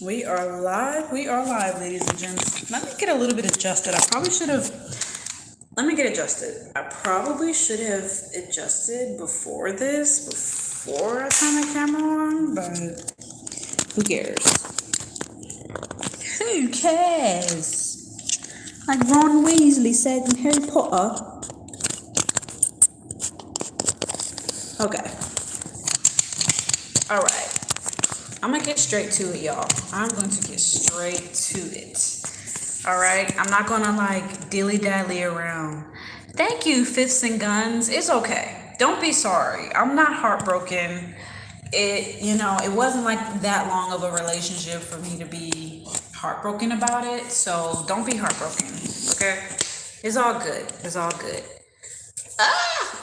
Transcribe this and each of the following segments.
We are live. We are live, ladies and gents. Let me get a little bit adjusted. I probably should have. Let me get adjusted. I probably should have adjusted before this, before I turn the camera on, but who cares? Who cares? Like Ron Weasley said in Harry Potter. Okay. All right. I'm gonna get straight to it, y'all. I'm going to get straight to it. All right. I'm not gonna like dilly dally around. Thank you, Fifths and Guns. It's okay. Don't be sorry. I'm not heartbroken. It wasn't like that long of a relationship for me to be heartbroken about it. So don't be heartbroken. Okay. It's all good. It's all good.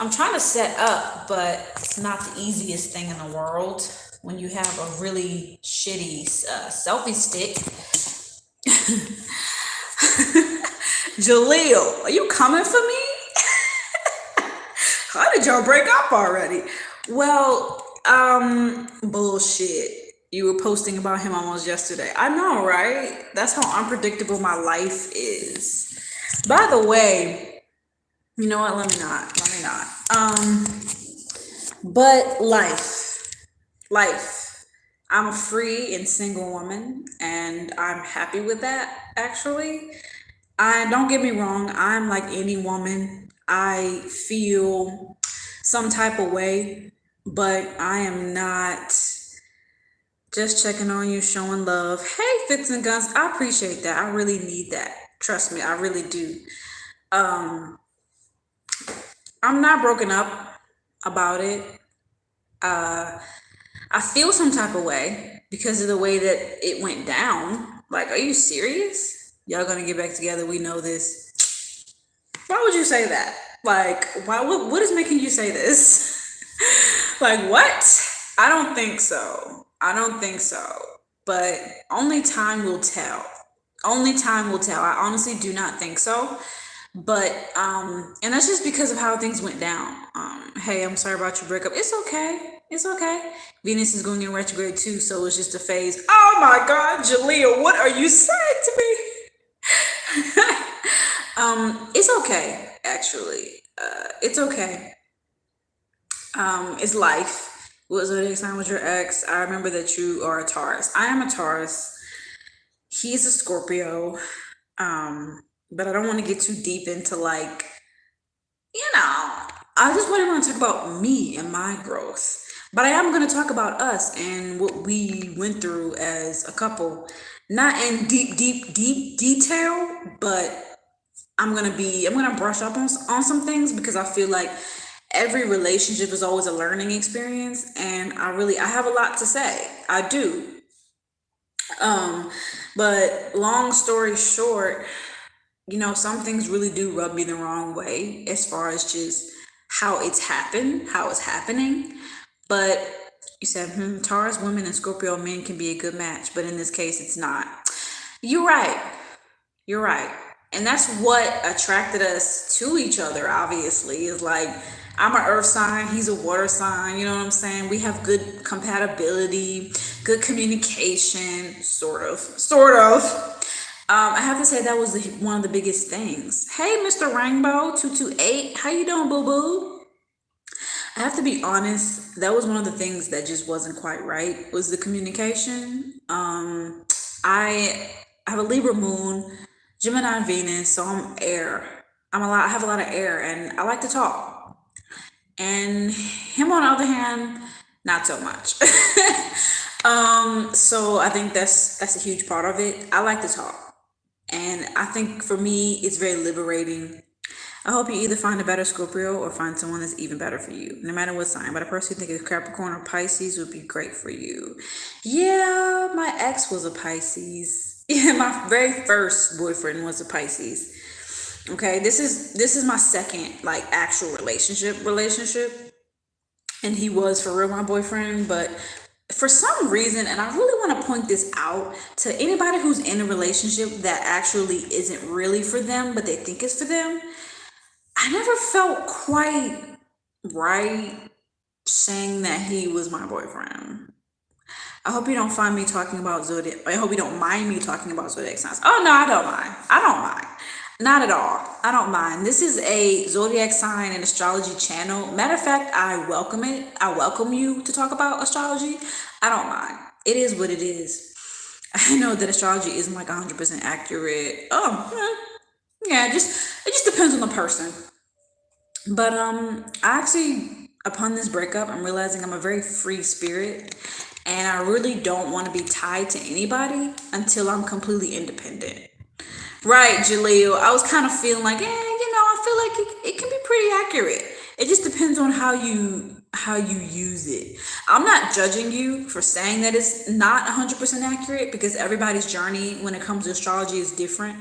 I'm trying to set up, but it's not the easiest thing in the world when you have a really shitty selfie stick. Jaleel, are you coming for me? How did y'all break up already? Well, bullshit. You were posting about him almost yesterday. I know, right? That's how unpredictable my life is. By the way, you know what? Let me not. But life. I'm a free and single woman, and I'm happy with that. Actually, I don't get me wrong. I'm like any woman. I feel some type of way, but I am not just checking on you, showing love. Hey, Fits and Guns, I appreciate that. I really need that. Trust me, I really do. Um, I'm not broken up about it. I feel some type of way because of the way that it went down. Like, are you serious? Y'all gonna get back together? We know this. Why would you say that? Like, why? What is making you say this? Like, what? I don't think so. I don't think so. But only time will tell. Only time will tell. I honestly do not think so. But and that's just because of how things went down. Hey, I'm sorry about your breakup. It's okay. It's okay. Venus is going in retrograde too, so it's just a phase. Oh my God, Jalea, what are you saying to me? It's okay, actually. It's okay. It's life. What was the next time with your ex? I remember that you are a Taurus. I am a Taurus. He's a Scorpio. But I don't want to get too deep into like, I just really want to talk about me and my growth. But I am going to talk about us and what we went through as a couple. Not in deep detail, but I'm gonna brush up on some things because I feel like every relationship is always a learning experience, and I have a lot to say. I do. Um, but long story short, some things really do rub me the wrong way as far as just how how it's happening. But you said, Taurus women and Scorpio men can be a good match, but in this case, it's not. You're right. You're right. And that's what attracted us to each other, obviously, is like, I'm an earth sign, he's a water sign, you know what I'm saying? We have good compatibility, good communication, sort of. I have to say that was one of the biggest things. Hey, Mr. Rainbow 228, how you doing, boo boo? I have to be honest, that was one of the things that just wasn't quite right, was the communication. I have a Libra moon, Gemini and Venus, so I'm air. I have a lot of air, and I like to talk. And him, on the other hand, not so much. So I think that's a huge part of it. I like to talk. And I think for me, it's very liberating. I hope you either find a better Scorpio or find someone that's even better for you, no matter what sign. But I personally think a Capricorn or Pisces would be great for you. Yeah, my ex was a Pisces. Yeah, my very first boyfriend was a Pisces. Okay, this is my second like actual relationship, and he was for real my boyfriend. But for some reason, and I really want to point this out to anybody who's in a relationship that actually isn't really for them, but they think it's for them, I never felt quite right saying that he was my boyfriend. I hope you don't find me talking about zodiac. I hope you don't mind me talking about zodiac signs. Oh no, I don't mind. I don't mind. Not at all. I don't mind. This is a zodiac sign and astrology channel. Matter of fact, I welcome it. I welcome you to talk about astrology. I don't mind. It is what it is. I know that astrology isn't like 100% accurate. Yeah, it just depends on the person. But I actually, upon this breakup, I'm realizing I'm a very free spirit, and I really don't want to be tied to anybody until I'm completely independent. Right, Jaleel. I was kind of feeling like, I feel like it can be pretty accurate. It just depends on how you use it. I'm not judging you for saying that it's not 100% accurate because everybody's journey when it comes to astrology is different.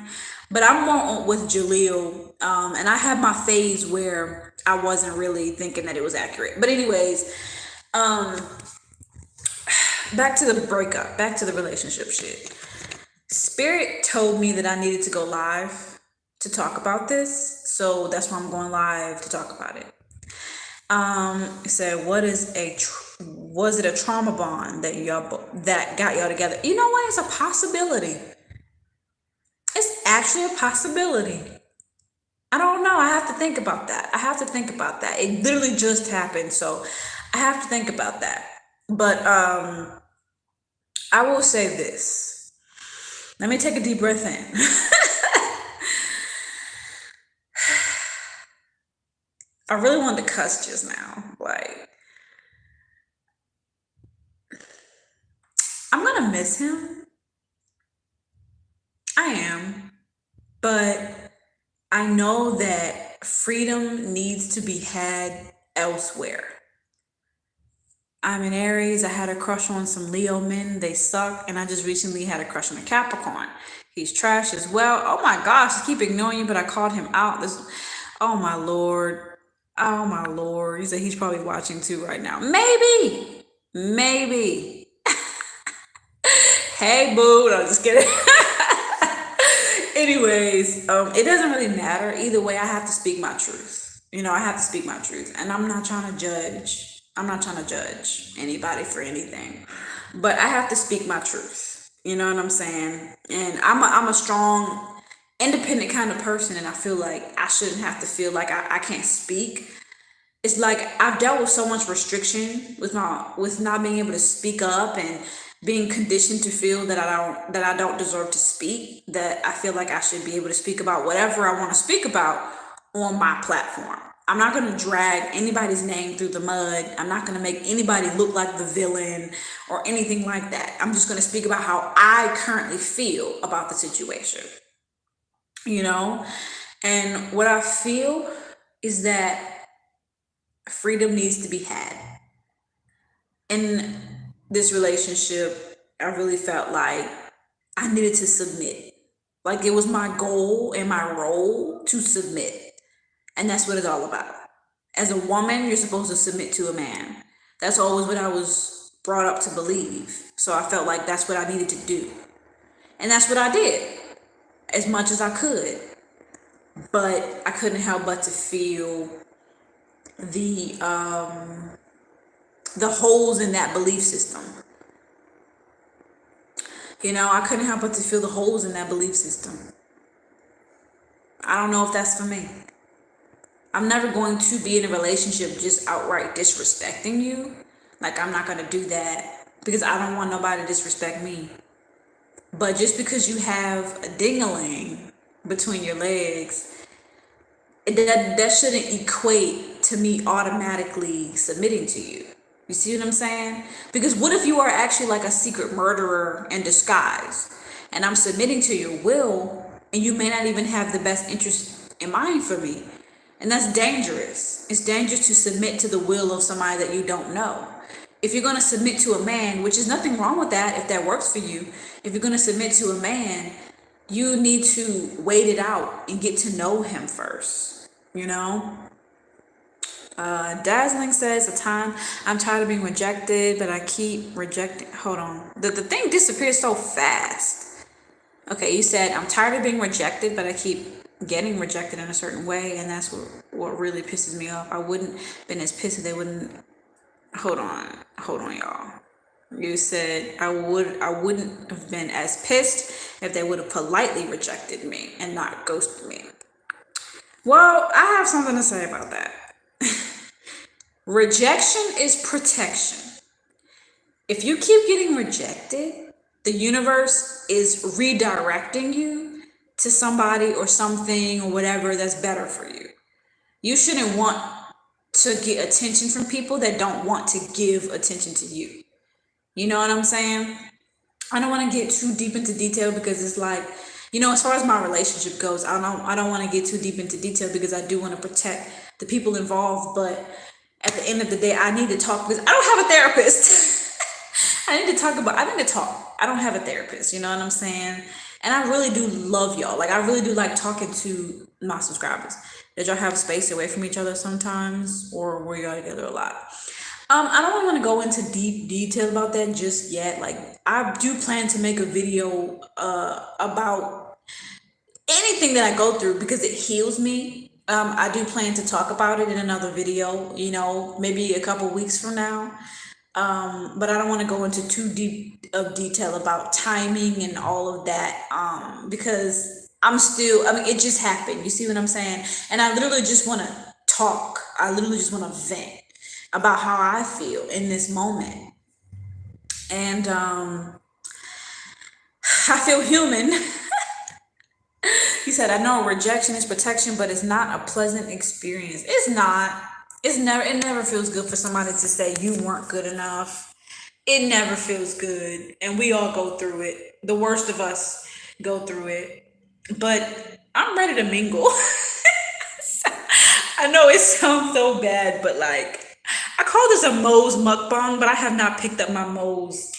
But I'm more with Jaleel, and I had my phase where I wasn't really thinking that it was accurate. But anyways, um, back to the breakup, back to the relationship shit. Spirit told me that I needed to go live to talk about this, so that's why I'm going live to talk about it. It said, was it a trauma bond that got y'all together? You know what? It's a possibility. It's actually a possibility. I don't know. I have to think about that. I have to think about that. It literally just happened, so I have to think about that. But I will say this. Let me take a deep breath in. I really wanted to cuss just now. Like, I'm gonna miss him. I am. But I know that freedom needs to be had elsewhere. I'm in Aries. I had a crush on some Leo men. They suck. And I just recently had a crush on a Capricorn. He's trash as well. Oh my gosh, I keep ignoring you, but I called him out. Oh my lord. Oh my lord. He said he's probably watching too right now. Maybe. Maybe. Hey boo. No, I'm just kidding. Anyways, it doesn't really matter. Either way, I have to speak my truth. I have to speak my truth. And I'm not trying to judge. I'm not trying to judge anybody for anything. But I have to speak my truth. You know what I'm saying? And I'm a strong, independent kind of person. And I feel like I shouldn't have to feel like I can't speak. It's like I've dealt with so much restriction with not being able to speak up and being conditioned to feel that I don't deserve to speak, that I feel like I should be able to speak about whatever I want to speak about on my platform. I'm not going to drag anybody's name through the mud. I'm not going to make anybody look like the villain or anything like that. I'm just going to speak about how I currently feel about the situation. You know? And what I feel is that freedom needs to be had. In this relationship, I really felt like I needed to submit. Like it was my goal and my role to submit. And that's what it's all about. As a woman, you're supposed to submit to a man. That's always what I was brought up to believe. So I felt like that's what I needed to do. And that's what I did, as much as I could. But I couldn't help but to feel the holes in that belief system. I couldn't help but to feel the holes in that belief system. I don't know if that's for me. I'm never going to be in a relationship just outright disrespecting you. Like, I'm not going to do that because I don't want nobody to disrespect me. But just because you have a ding-a-ling between your legs, that shouldn't equate to me automatically submitting to you. You see what I'm saying? Because what if you are actually like a secret murderer in disguise and I'm submitting to your will and you may not even have the best interest in mind for me? And that's dangerous. It's dangerous to submit to the will of somebody that you don't know. If you're going to submit to a man, which is nothing wrong with that if that works for you, if you're going to submit to a man, you need to wait it out and get to know him first, Dazzling says, I'm tired of being rejected, but I keep rejecting. Hold on. The thing disappears so fast. Okay, you said, I'm tired of being rejected, but I keep getting rejected in a certain way, and that's what really pisses me off. I wouldn't been as pissed if they wouldn't. Hold on, y'all. You said I wouldn't have been as pissed if they would have politely rejected me and not ghosted me. Well, I have something to say about that. Rejection is protection. If you keep getting rejected, the universe is redirecting you to somebody or something or whatever that's better for you. You shouldn't want to get attention from people that don't want to give attention to you. You know what I'm saying? I don't want to get too deep into detail because it's like, as far as my relationship goes, I don't want to get too deep into detail because I do want to protect the people involved, but at the end of the day, I need to talk because I don't have a therapist. I need to talk. I don't have a therapist, you know what I'm saying? And I really do love y'all. Like I really do like talking to my subscribers. Did y'all have space away from each other sometimes or were y'all together a lot? I don't want to go into deep detail about that just yet. Like, I do plan to make a video about anything that I go through because it heals me. I do plan to talk about it in another video, maybe a couple weeks from now. But I don't want to go into too deep of detail about timing and all of that because it just happened. You see what I'm saying? And I literally just want to talk. I literally just want to vent about how I feel in this moment. And I feel human. He said, I know rejection is protection, but it's not a pleasant experience. It's not. It never feels good for somebody to say you weren't good enough. It never feels good. And we all go through it. The worst of us go through it. But I'm ready to mingle. I know it sounds so bad, but like I call this a Moes Mukbang, but I have not picked up my Moes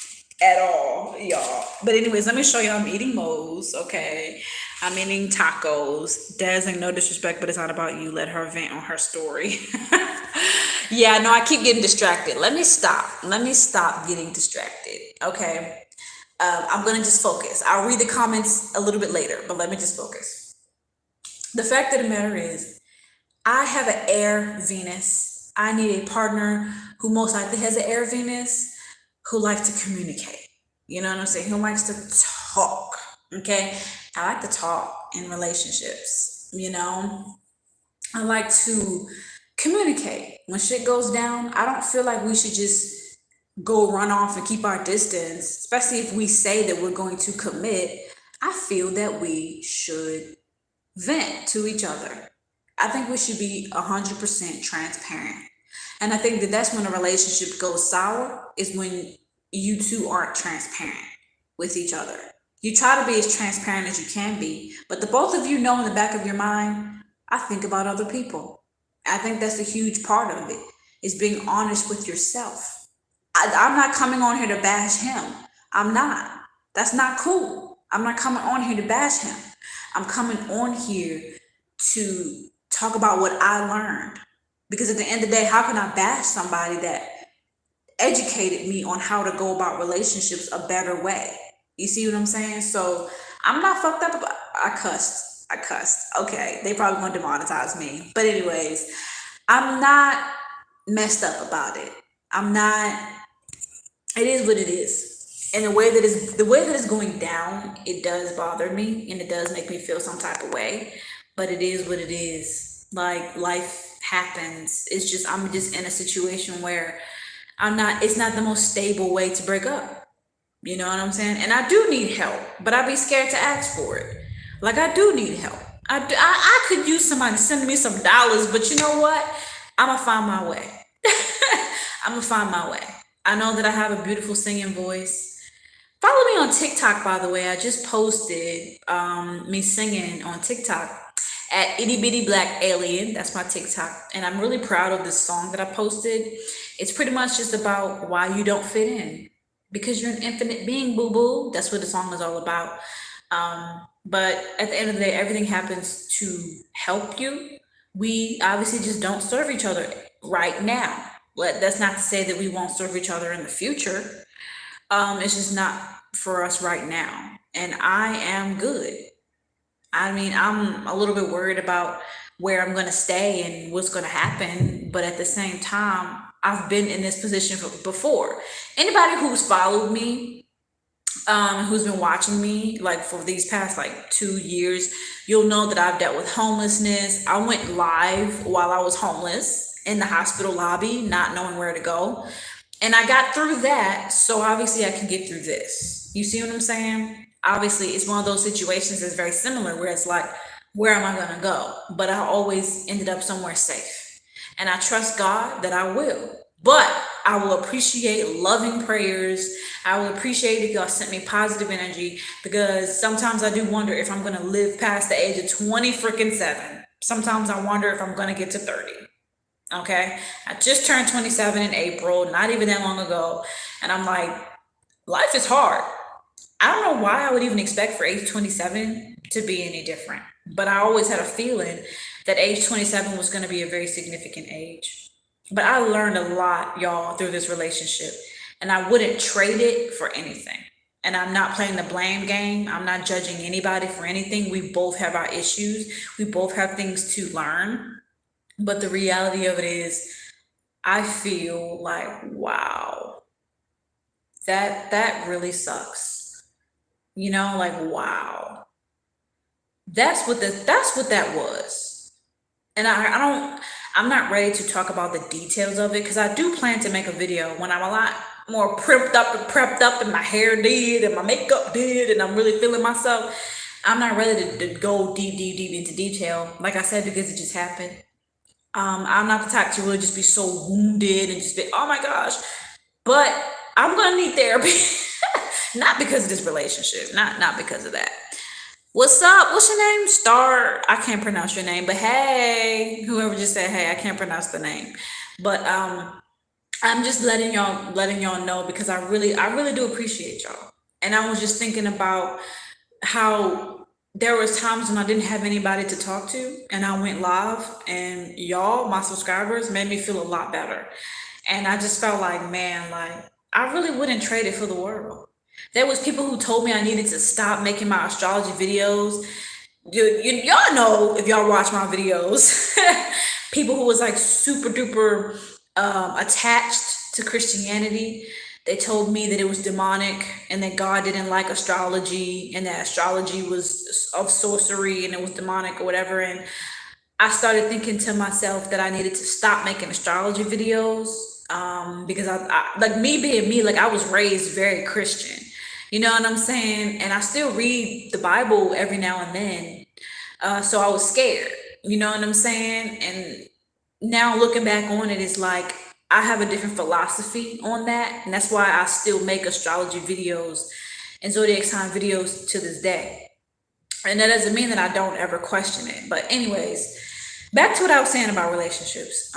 at all, y'all. But anyways, let me show you I'm eating Moes, okay? I'm eating tacos. Dazzling, no disrespect, but it's not about you. Let her vent on her story. Yeah, no, I keep getting distracted. Let me stop. Let me stop getting distracted, okay? I'm gonna just focus. I'll read the comments a little bit later, but let me just focus. The fact of the matter is, I have an air Venus. I need a partner who most likely has an air Venus who likes to communicate. You know what I'm saying? Who likes to talk. Okay. I like to talk in relationships. I like to communicate. When shit goes down, I don't feel like we should just go run off and keep our distance, especially if we say that we're going to commit. I feel that we should vent to each other. I think we should be 100% transparent. And I think that that's when a relationship goes sour, is when you two aren't transparent with each other. You try to be as transparent as you can be, but the both of you know in the back of your mind, I think about other people. I think that's a huge part of it, is being honest with yourself. I'm not coming on here to bash him. I'm not. That's not cool. I'm not coming on here to bash him. I'm coming on here to talk about what I learned. Because at the end of the day, how can I bash somebody that educated me on how to go about relationships a better way? You see what I'm saying? So I'm not fucked up about. I cussed. Okay, they probably gonna demonetize me. But anyways, I'm not messed up about it. I'm not. It is what it is. And the way that it's going down, it does bother me and it does make me feel some type of way. But it is what it is. Like life happens. It's just I'm just in a situation where it's not the most stable way to break up. You know what I'm saying? And I do need help, but I'd be scared to ask for it. Like I do need help. I could use somebody sending me some dollars, but you know what? I'm gonna find my way. I'm gonna find my way. I know that I have a beautiful singing voice. Follow me on TikTok, by the way. I just posted me singing on TikTok at Itty Bitty Black Alien. That's my TikTok. And I'm really proud of this song that I posted. It's pretty much just about why you don't fit in. Because you're an infinite being, boo boo. That's what the song is all about. But at the end of the day, everything happens to help you. We obviously just don't serve each other right now. But that's not to say that we won't serve each other in the future. It's just not for us right now. And I am good. I mean, I'm a little bit worried about where I'm going to stay and what's going to happen. But at the same time, I've been in this position before. Anybody who's followed me, who's been watching me like for these past like 2 years, you'll know that I've dealt with homelessness. I went live while I was homeless in the hospital lobby, not knowing where to go. And I got through that, so obviously I can get through this. You see what I'm saying? Obviously, it's one of those situations that's very similar where it's like, where am I gonna go? But I always ended up somewhere safe. And I trust God that I will. But I will appreciate loving prayers. I will appreciate if y'all sent me positive energy because sometimes I do wonder if I'm gonna live past the age of 20 freaking 7. Sometimes I wonder if I'm gonna get to 30. Okay. I just turned 27 in April, not even that long ago. And I'm like, life is hard. I don't know why I would even expect for age 27 to be any different. But I always had a feeling that age 27 was going to be a very significant age. But I learned a lot, y'all, through this relationship. And I wouldn't trade it for anything. And I'm not playing the blame game. I'm not judging anybody for anything. We both have our issues. We both have things to learn. But the reality of it is, I feel like, wow, that really sucks. You know, like wow. That's what that was. And I don't I'm not ready to talk about the details of it because I do plan to make a video when I'm a lot more prepped up and my hair did and my makeup did and I'm really feeling myself. I'm not ready to go deep into detail. Like I said, because it just happened. I'm not the type to really just be so wounded and just be, oh my gosh. But I'm gonna need therapy. Not because of this relationship. Not because of that. What's up? What's your name? Star. I can't pronounce your name, but hey, whoever just said hey, I can't pronounce the name. But I'm just letting y'all know because I really do appreciate y'all. And I was just thinking about how there was times when I didn't have anybody to talk to and I went live and y'all, my subscribers, made me feel a lot better. And I just felt like, man, like I really wouldn't trade it for the world. There was people who told me I needed to stop making my astrology videos. Y'all know if y'all watch my videos, people who was like super duper attached to Christianity. They told me that it was demonic and that God didn't like astrology and that astrology was of sorcery and it was demonic or whatever. And I started thinking to myself that I needed to stop making astrology videos because like me being me, like I was raised very Christian. You know what I'm saying? And I still read the Bible every now and then. So I was scared. You know what I'm saying? And now looking back on it, it's like I have a different philosophy on that. And that's why I still make astrology videos and zodiac sign videos to this day. And that doesn't mean that I don't ever question it. But anyways, back to what I was saying about relationships.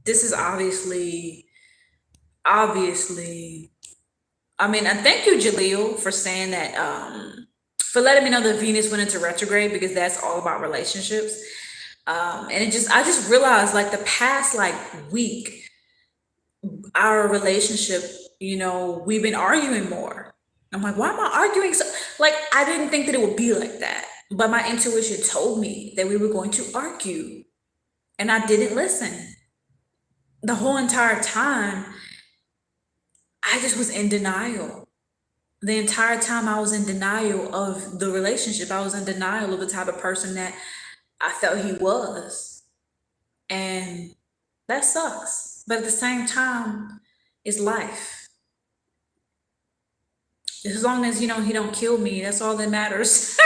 This is obviously. I mean, and thank you, Jaleel, for saying that. For letting me know that Venus went into retrograde because that's all about relationships. And I just realized like the past like week, our relationship, you know, we've been arguing more. I'm like, why am I arguing so? Like, I didn't think that it would be like that, but my intuition told me that we were going to argue, and I didn't listen. The whole entire time, I just was in denial. The entire time, I was in denial of the relationship. I was in denial of the type of person that I felt he was. And that sucks. But at the same time, it's life. As long as, you know, he don't kill me, that's all that matters.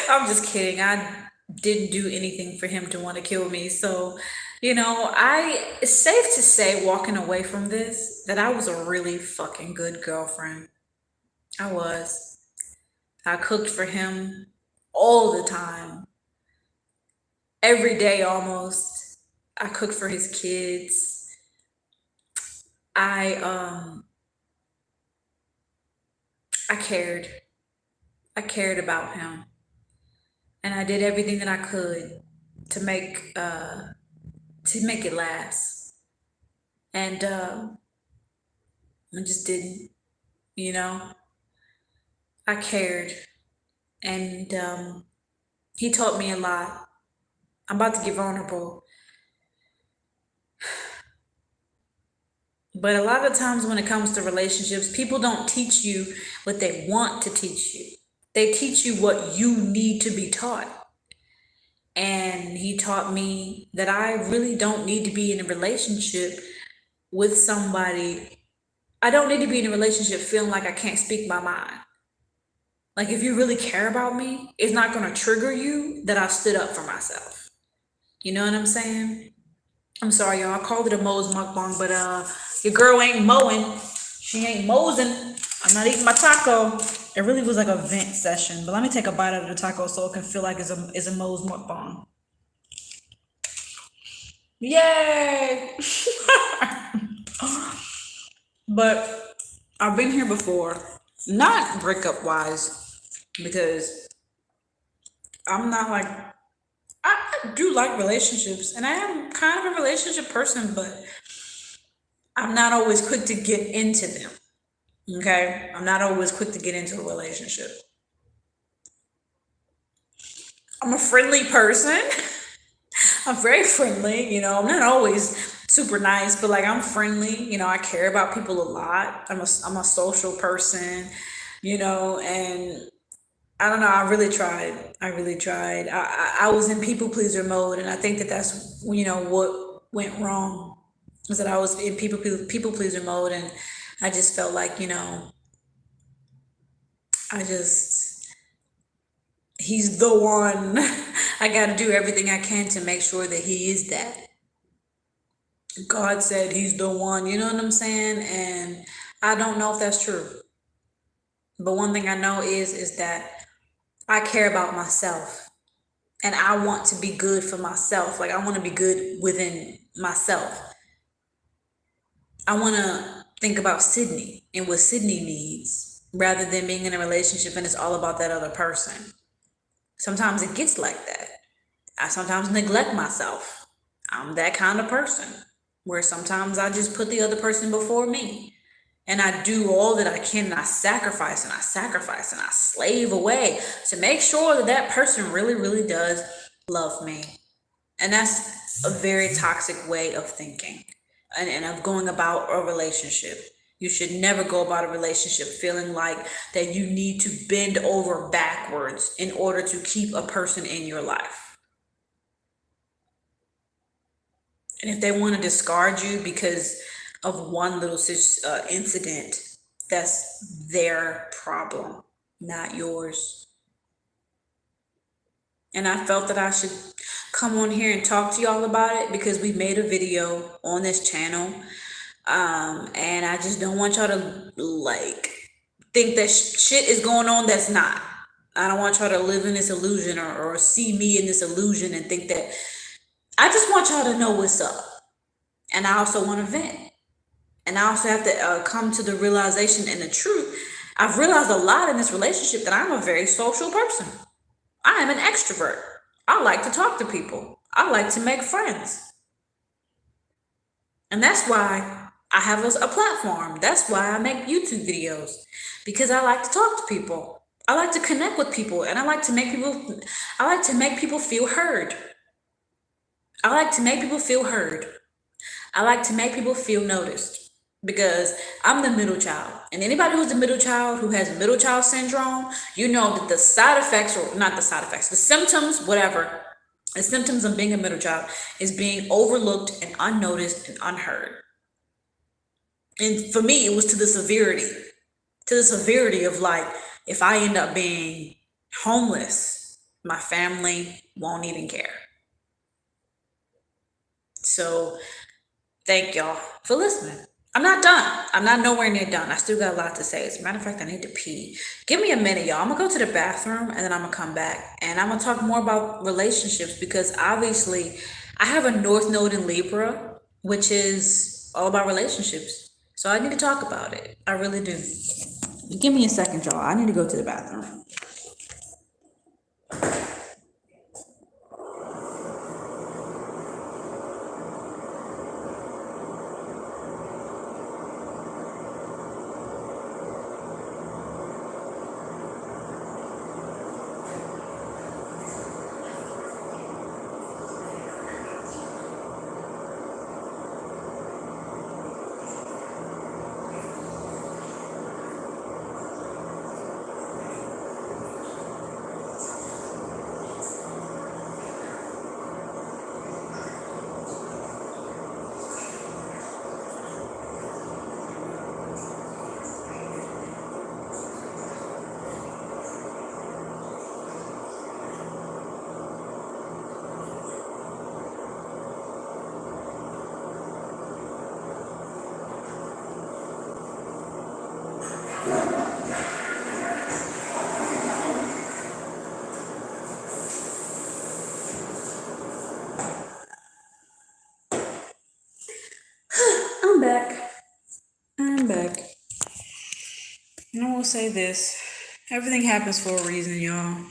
I'm just kidding. I didn't do anything for him to want to kill me. So, you know, it's safe to say walking away from this that I was a really fucking good girlfriend. I was. I cooked for him all the time. Every day almost. I cooked for his kids. I I cared. I cared about him. And I did everything that I could to make it last. And I just didn't, you know. I cared. And he taught me a lot. I'm about to get vulnerable. But a lot of times when it comes to relationships, people don't teach you what they want to teach you. They teach you what you need to be taught. And he taught me that I really don't need to be in a relationship with somebody. I don't need to be in a relationship feeling like I can't speak my mind. Like, if you really care about me, it's not going to trigger you that I stood up for myself. You know what I'm saying? I'm sorry, y'all. I called it a Moes Mukbang, but your girl ain't mowing. She ain't mosing. I'm not eating my taco. It really was like a vent session, but let me take a bite out of the taco so it can feel like it's a Moes Mukbang. Yay! But I've been here before, not breakup wise, because I'm not like, I do like relationships and I am kind of a relationship person, but I'm not always quick to get into them. Okay? I'm not always quick to get into a relationship. I'm a friendly person. I'm very friendly, I'm not always super nice, but like I'm friendly, I care about people a lot. I'm a social person, and I don't know, I really tried. I really tried. I was in people pleaser mode, and I think that that's what went wrong, was that I was in people pleaser mode, and I just felt like, I just he's the one. I got to do everything I can to make sure that he is that. God said he's the one, you know what I'm saying? And I don't know if that's true. But one thing I know is that I care about myself and I want to be good for myself. Like, I want to be good within myself. I want to think about Sydney and what Sydney needs rather than being in a relationship and it's all about that other person. Sometimes it gets like that. I sometimes neglect myself. I'm that kind of person where sometimes I just put the other person before me. And I do all that I can, and I sacrifice and I sacrifice and I slave away to make sure that that person really, really does love me. And that's a very toxic way of thinking and of going about a relationship. You should never go about a relationship feeling like that you need to bend over backwards in order to keep a person in your life. And if they want to discard you because of one little incident, that's their problem, not yours. And I felt that I should come on here and talk to y'all about it because we made a video on this channel. And I just don't want y'all to think that shit is going on that's not. I don't want y'all to live in this illusion or see me in this illusion and think that. I just want y'all to know what's up. And I also want to vent. And I also have to come to the realization and the truth. I've realized a lot in this relationship that I'm a very social person. I am an extrovert. I like to talk to people. I like to make friends. And that's why I have a platform. That's why I make YouTube videos. Because I like to talk to people. I like to connect with people. And I like to make people feel heard. I like to make people feel heard. I like to make people feel noticed. Because I'm the middle child. And anybody who's the middle child, who has middle child syndrome, you know that the side effects, or not the side effects, the symptoms, whatever, the symptoms of being a middle child is being overlooked and unnoticed and unheard. And for me, it was to the severity of like, if I end up being homeless, my family won't even care. So thank y'all for listening. I'm not done. I'm not nowhere near done. I still got a lot to say. As a matter of fact, I need to pee. Give me a minute, y'all. I'm going to go to the bathroom and then I'm going to come back. And I'm going to talk more about relationships because obviously I have a North Node in Libra, which is all about relationships. So I need to talk about it. I really do. Give me a second, y'all. I need to go to the bathroom. And I will say this. Everything happens for a reason, y'all.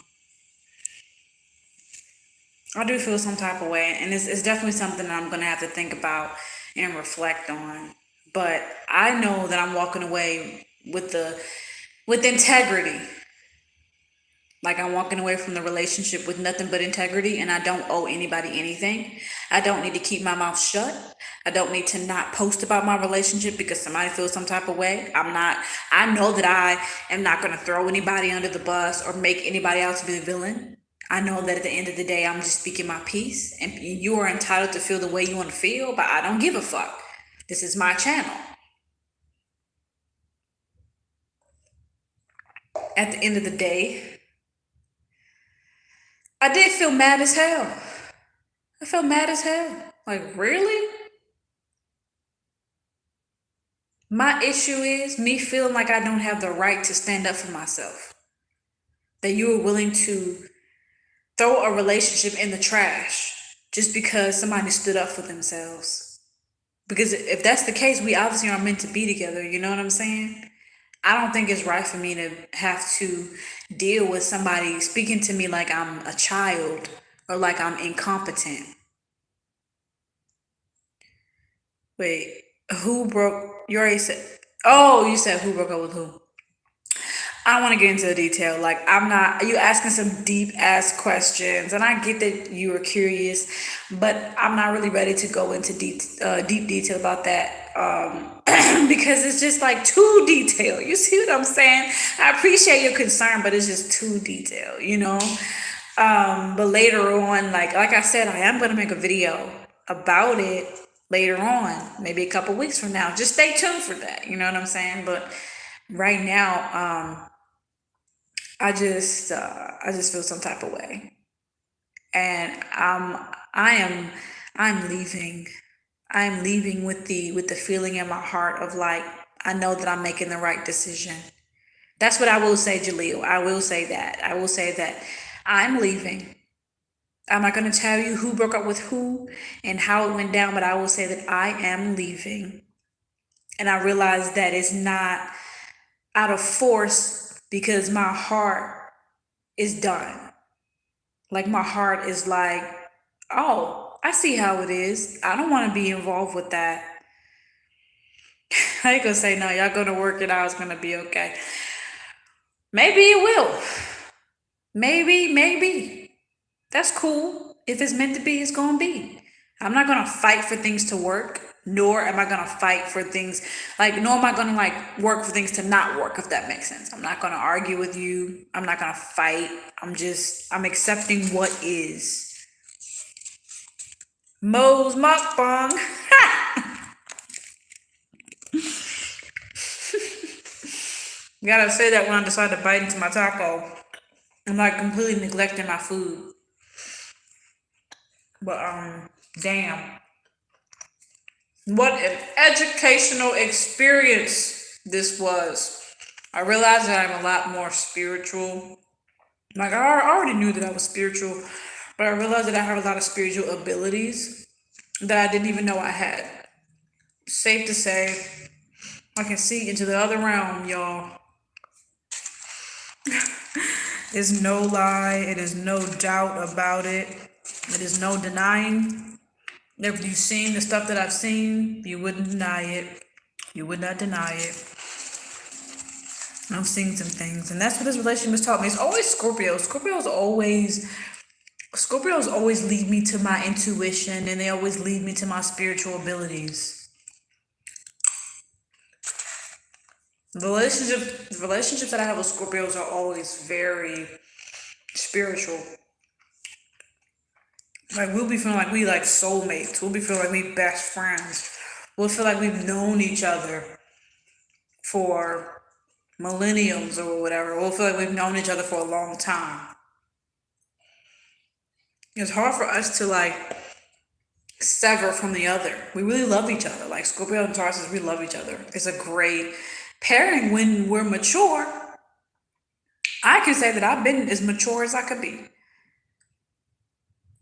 I do feel some type of way, and it's definitely something that I'm gonna have to think about and reflect on. But I know that I'm walking away with integrity. Like I'm walking away from the relationship with nothing but integrity, and I don't owe anybody anything. I don't need to keep my mouth shut. I don't need to not post about my relationship because somebody feels some type of way. I'm not, I know that I am not going to throw anybody under the bus or make anybody else be the villain. I know that at the end of the day, I'm just speaking my piece, and you are entitled to feel the way you want to feel, but I don't give a fuck. This is my channel. At the end of the day, I did feel mad as hell. I felt mad as hell. Like, really? My issue is me feeling like I don't have the right to stand up for myself. That you are willing to throw a relationship in the trash just because somebody stood up for themselves. Because if that's the case, we obviously aren't meant to be together. You know what I'm saying? I don't think it's right for me to have to deal with somebody speaking to me like I'm a child or like I'm incompetent. Wait, who broke? You already said. Oh, you said who broke up with who? I don't want to get into the detail. Like, I'm not, you asking some deep ass questions, and I get that you are curious, but I'm not really ready to go into deep detail about that. Because it's just like too detailed. You see what I'm saying? I appreciate your concern, but it's just too detailed, you know? But later on, like I said, I am gonna make a video about it later on, maybe a couple weeks from now. Just stay tuned for that. You know what I'm saying? But right now, I just feel some type of way, and I am I'm leaving. I'm leaving with the feeling in my heart of like I know that I'm making the right decision. That's what I will say, Jaleel. I will say that. I will say that I'm leaving. I'm not going to tell you who broke up with who and how it went down, but I will say that I am leaving. And I realize that it's not out of force because my heart is done. Like my heart is like, oh, I see how it is. I don't want to be involved with that. I ain't gonna say no, y'all gonna work it out, it's gonna be okay. Maybe it will. Maybe. That's cool. If it's meant to be, it's gonna be. I'm not gonna fight for things to work, nor am I gonna fight for things nor am I gonna like work for things to not work, if that makes sense. I'm not gonna argue with you. I'm not gonna fight. I'm accepting what is. Moes Mukbang. Gotta say that when I decide to bite into my taco. I'm like completely neglecting my food. But damn. What an educational experience this was. I realized that I'm a lot more spiritual. Like I already knew that I was spiritual, but I realized that I have a lot of spiritual abilities that I didn't even know I had. Safe to say, I can see into the other realm, y'all. There's no lie. It is no doubt about it. It is no denying. If you've seen the stuff that I've seen, you wouldn't deny it. You would not deny it. I've seen some things, and that's what this relationship has taught me. It's always Scorpios. Scorpios always lead me to my intuition, and they always lead me to my spiritual abilities. The relationships that I have with Scorpios are always very spiritual. Like we'll be feeling like we like soulmates. We'll be feeling like we best friends. We'll feel like we've known each other for millenniums or whatever. We'll feel like we've known each other for a long time. It's hard for us to like sever from the other. We really love each other. Like Scorpio and Taurus, we love each other. It's a great pairing when we're mature. I can say that I've been as mature as I could be.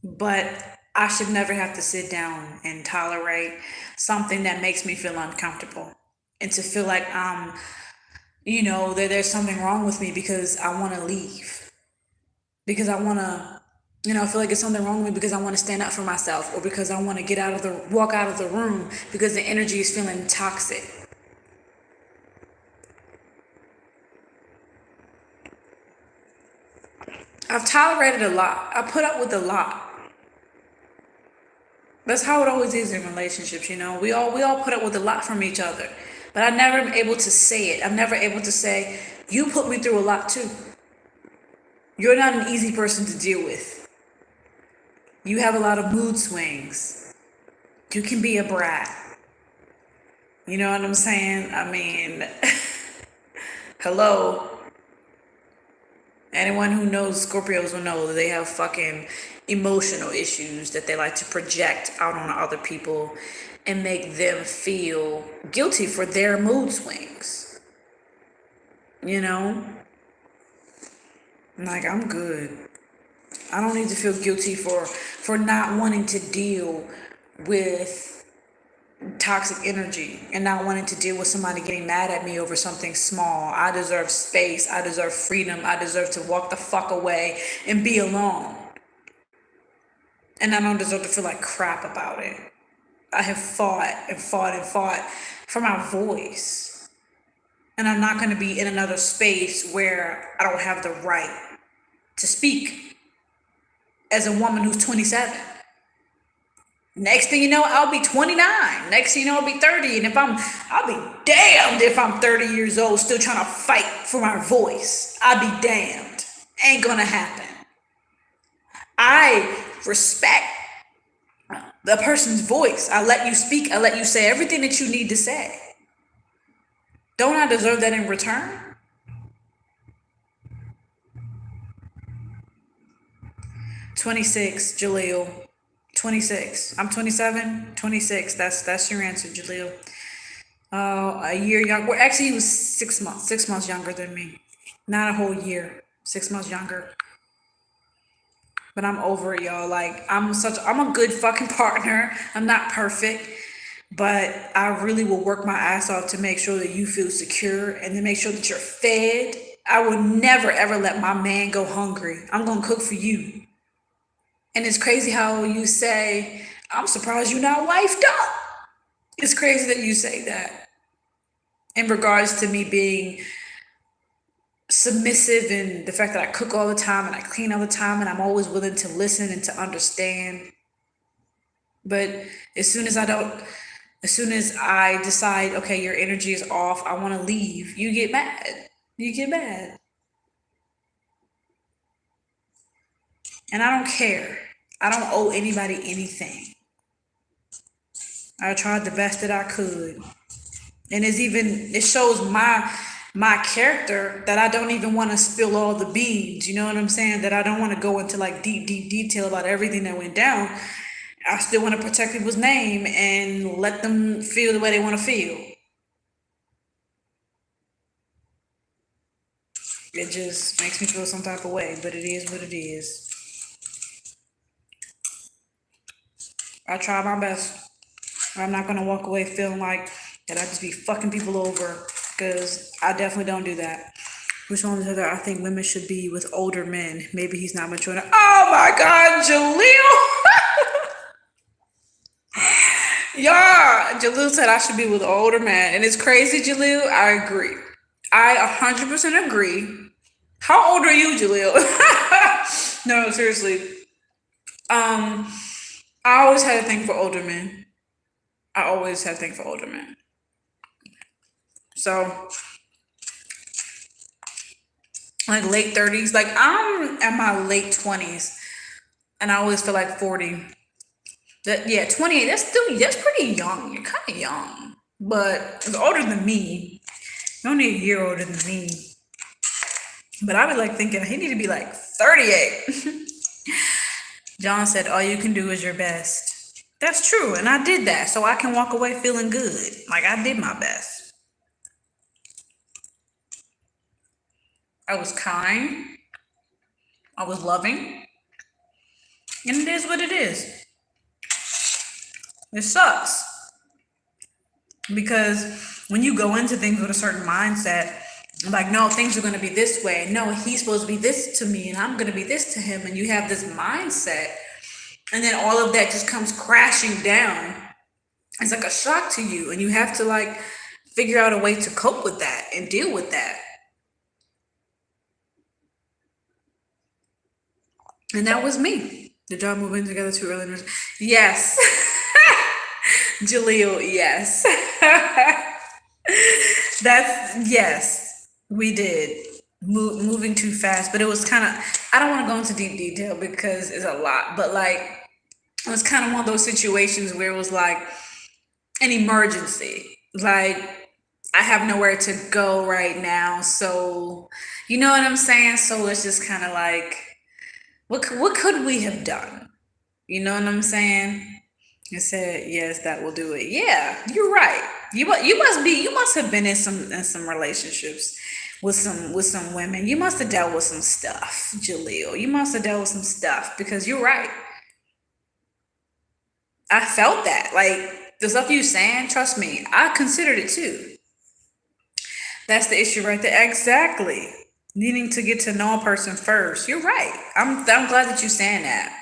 But I should never have to sit down and tolerate something that makes me feel uncomfortable. And to feel like that there's something wrong with me because I want to leave, because I want to, I feel like it's something wrong with me because I want to stand up for myself, or because I want to walk out of the room because the energy is feeling toxic. I've tolerated a lot. I put up with a lot. That's how it always is in relationships. We all put up with a lot from each other. But I never am able to say it. I'm never able to say, you put me through a lot too. You're not an easy person to deal with. You have a lot of mood swings. You can be a brat. You know what I'm saying? I mean, hello. Anyone who knows Scorpios will know that they have fucking emotional issues that they like to project out on other people and make them feel guilty for their mood swings. You know? Like, I'm good. I don't need to feel guilty for not wanting to deal with toxic energy and not wanting to deal with somebody getting mad at me over something small. I deserve space. I deserve freedom. I deserve to walk the fuck away and be alone. And I don't deserve to feel like crap about it. I have fought and fought and fought for my voice. And I'm not going to be in another space where I don't have the right to speak as a woman who's 27. Next thing you know, I'll be 29. Next thing you know, I'll be 30. And I'll be damned if I'm 30 years old still trying to fight for my voice. I'll be damned. Ain't gonna happen. I respect the person's voice. I let you speak. I let you say everything that you need to say. Don't I deserve that in return? '26, Jaleel. 26. I'm 27. 26. That's your answer, Jaleel. A year younger. Well, actually, he was 6 months. 6 months younger than me. Not a whole year. 6 months younger. But I'm over it, y'all. Like, I'm a good fucking partner. I'm not perfect, but I really will work my ass off to make sure that you feel secure and to make sure that you're fed. I will never ever let my man go hungry. I'm gonna cook for you. And it's crazy how you say, I'm surprised you're not wifed up. It's crazy that you say that in regards to me being submissive and the fact that I cook all the time and I clean all the time and I'm always willing to listen and to understand. But as soon as I decide, okay, your energy is off, I want to leave, you get mad. You get mad. And I don't care. I don't owe anybody anything. I tried the best that I could. And it shows my character that I don't even want to spill all the beans. You know what I'm saying? That I don't want to go into like deep detail about everything that went down. I still want to protect people's name and let them feel the way they want to feel. It just makes me feel some type of way, but it is what it is. I try my best. I'm not gonna walk away feeling like that I just be fucking people over, because I definitely don't do that. Which one is the other? I think women should be with older men. Maybe he's not mature enough. Oh my God, Jaleel! Yeah, Jaleel said I should be with an older man, and it's crazy, Jaleel. I agree. I 100% agree. How old are you, Jaleel? No, seriously. Um, I always had a thing for older men. I always had a thing for older men. So, like late 30s, like I'm at my late 20s, and I always feel like 40. Yeah, 28. That's pretty young. You're kind of young, but it's older than me. You're only a year older than me. But I was like thinking he need to be like 38. John said, all you can do is your best. That's true. And I did that. So I can walk away feeling good. Like I did my best. I was kind. I was loving. And it is what it is. It sucks. Because when you go into things with a certain mindset, Like, no, things are going to be this way. No, he's supposed to be this to me, and I'm going to be this to him. And you have this mindset, and then all of that just comes crashing down. It's like a shock to you, and you have to like figure out a way to cope with that and deal with that. And that was me. Did y'all move in together too early? Yes. Jaleel, yes. That's, yes, we did. Moving too fast, but it was kind of, I don't want to go into deep detail because it's a lot, but like, it was kind of one of those situations where it was like an emergency. Like, I have nowhere to go right now. So, you know what I'm saying? So it's just kind of like, what could we have done? You know what I'm saying? I said, yes, that will do it. Yeah, you're right. You must have been in some relationships with some women. You must have dealt with some stuff, Jaleel. You must have dealt with some stuff because you're right. I felt that. Like the stuff you saying, trust me, I considered it too. That's the issue right there. Exactly. Needing to get to know a person first. You're right. I'm glad that you're saying that.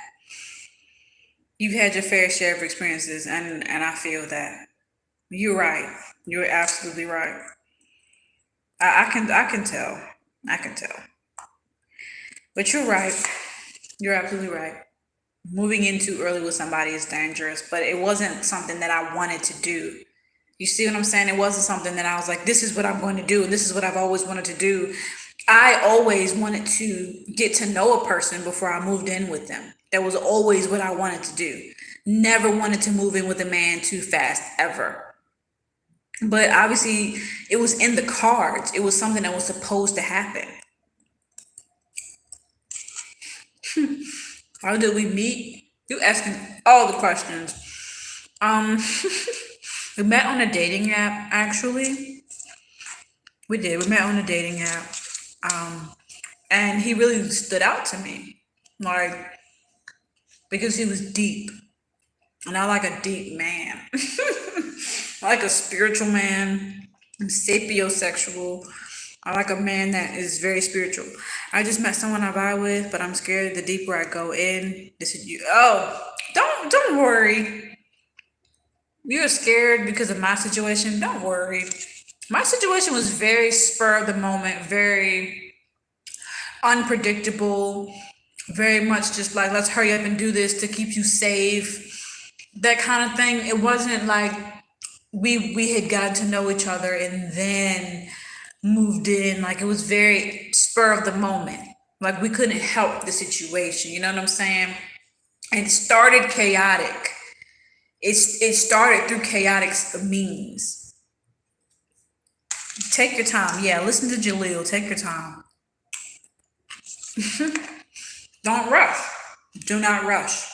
You've had your fair share of experiences, and I feel that. You're right. You're absolutely right. I can tell. I can tell. But you're right. You're absolutely right. Moving in too early with somebody is dangerous, but it wasn't something that I wanted to do. You see what I'm saying? It wasn't something that I was like, this is what I'm going to do, and this is what I've always wanted to do. I always wanted to get to know a person before I moved in with them. That was always what I wanted to do. Never wanted to move in with a man too fast, ever. But obviously, it was in the cards. It was something that was supposed to happen. How did we meet? You asking all the questions. Um, we met on a dating app, actually. We did. We met on a dating app. Um, and he really stood out to me. Like, because he was deep. And I like a deep man. I like a spiritual man. I'm sapiosexual. I like a man that is very spiritual. I just met someone I vibe with, but I'm scared the deeper I go in, this is you. Oh, don't worry. You're scared because of my situation. Don't worry. My situation was very spur of the moment, very unpredictable, very much just like let's hurry up and do this to keep you safe, that kind of thing. It wasn't like we had gotten to know each other and then moved in. Like it was very spur of the moment. Like we couldn't help the situation. You know what I'm saying? And it started chaotic. It started through chaotic means. Take your time. Yeah, listen to Jaleel. Take your time. Don't rush. Do not rush.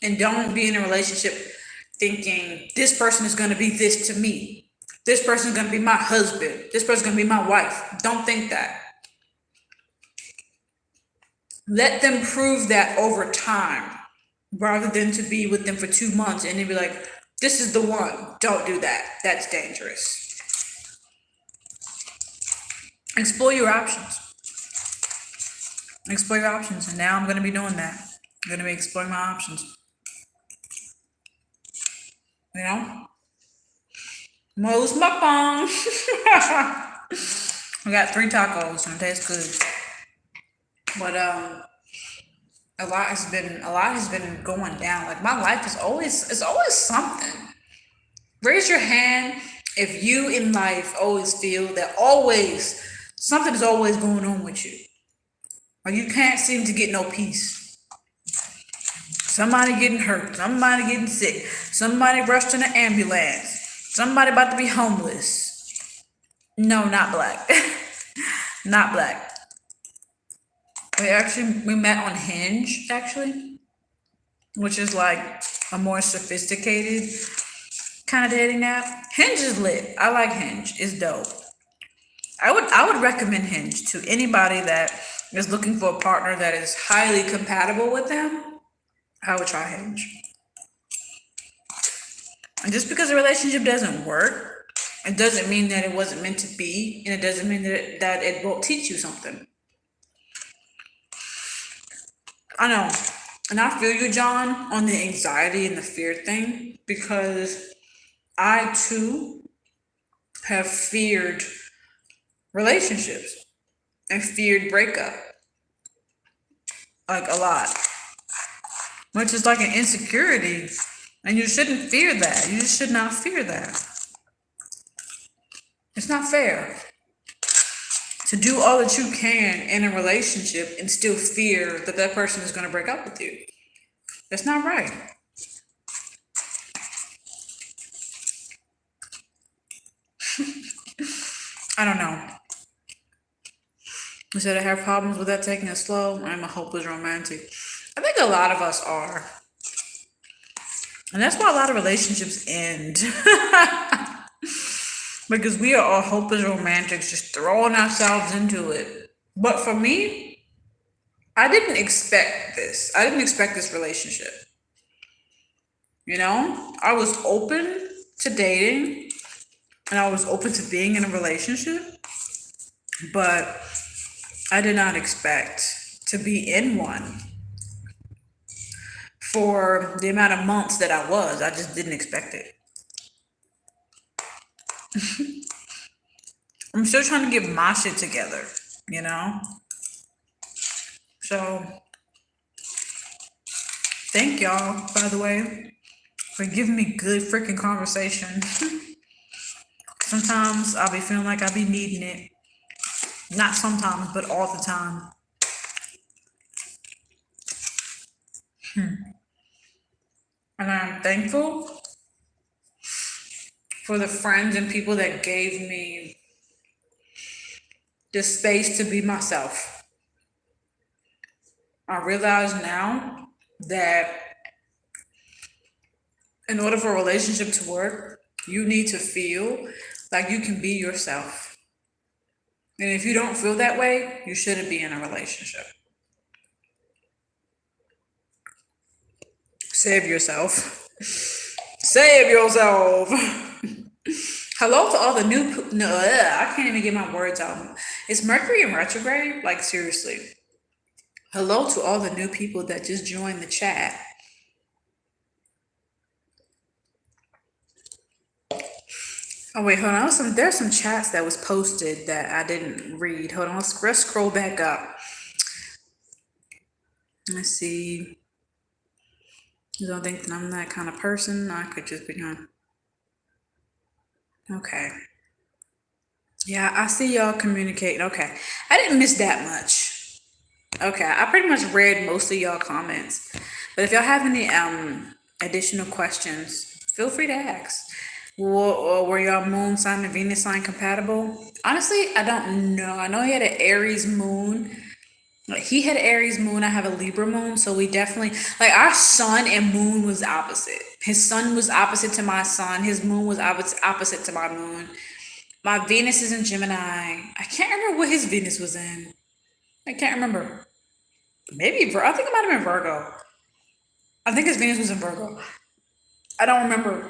And don't be in a relationship thinking this person is going to be this to me. This person is going to be my husband. This person is going to be my wife. Don't think that. Let them prove that over time rather than to be with them for 2 months and then be like, this is the one. Don't do that. That's dangerous. Explore your options. Explore your options. And now I'm going to be doing that. I'm going to be exploring my options. You know? Moes Mukbang. We got 3 tacos and it tastes good. But a lot has been going down. Like my life is always it's always something. Raise your hand if you in life always feel that always something is always going on with you. Or you can't seem to get no peace. Somebody getting hurt, somebody getting sick, somebody rushed in an ambulance, somebody about to be homeless. No, not black. Not black. We met on Hinge actually, which is like a more sophisticated kind of dating app. Hinge is lit. I like Hinge. It's dope. I would recommend Hinge to anybody that is looking for a partner that is highly compatible with them. I would try Hinge. And just because a relationship doesn't work, It doesn't mean that it wasn't meant to be, and it doesn't mean that it won't teach you something. I know. And I feel you, John, on the anxiety and the fear thing, because I too have feared relationships and feared breakup, like a lot, which is like an insecurity. And you shouldn't fear that. You should not fear that. It's not fair to do all that you can in a relationship and still fear that that person is going to break up with you. That's not right. I don't know. You said I have problems with that taking it slow. I'm a hopeless romantic. I think a lot of us are. And that's why a lot of relationships end. Because we are all hopeless romantics, just throwing ourselves into it. But for me, I didn't expect this. I didn't expect this relationship. You know, I was open to dating and I was open to being in a relationship, but I did not expect to be in one for the amount of months that I was. I just didn't expect it. I'm still trying to get my shit together, you know? So, thank y'all, by the way, for giving me good freaking conversation. Sometimes I'll be feeling like I be needing it. Not sometimes, but all the time. And I'm thankful for the friends and people that gave me the space to be myself. I realize now that in order for a relationship to work, you need to feel like you can be yourself. And if you don't feel that way, you shouldn't be in a relationship. Save yourself. Save yourself. Hello to all the new. No, I can't even get my words out. Is Mercury in retrograde? Like, seriously. Hello to all the new people that just joined the chat. Oh wait, hold on. There's some chats that was posted that I didn't read. Hold on, let's scroll back up. Let's see. You don't think that I'm that kind of person? I could just be on. Okay. Yeah, I see y'all communicating. Okay. I didn't miss that much. Okay, I pretty much read most of y'all comments. But if y'all have any additional questions, feel free to ask. Or were y'all moon sign and Venus sign compatible? Honestly, I don't know. I know he had an Aries moon. Like, he had Aries moon. I have a Libra moon, so we definitely like our sun and moon was opposite. His sun was opposite to my sun. His moon was opposite to my moon. My Venus is in Gemini. I can't remember what his Venus was in. I can't remember. Maybe I think it might have been Virgo. I think his Venus was in Virgo. I don't remember,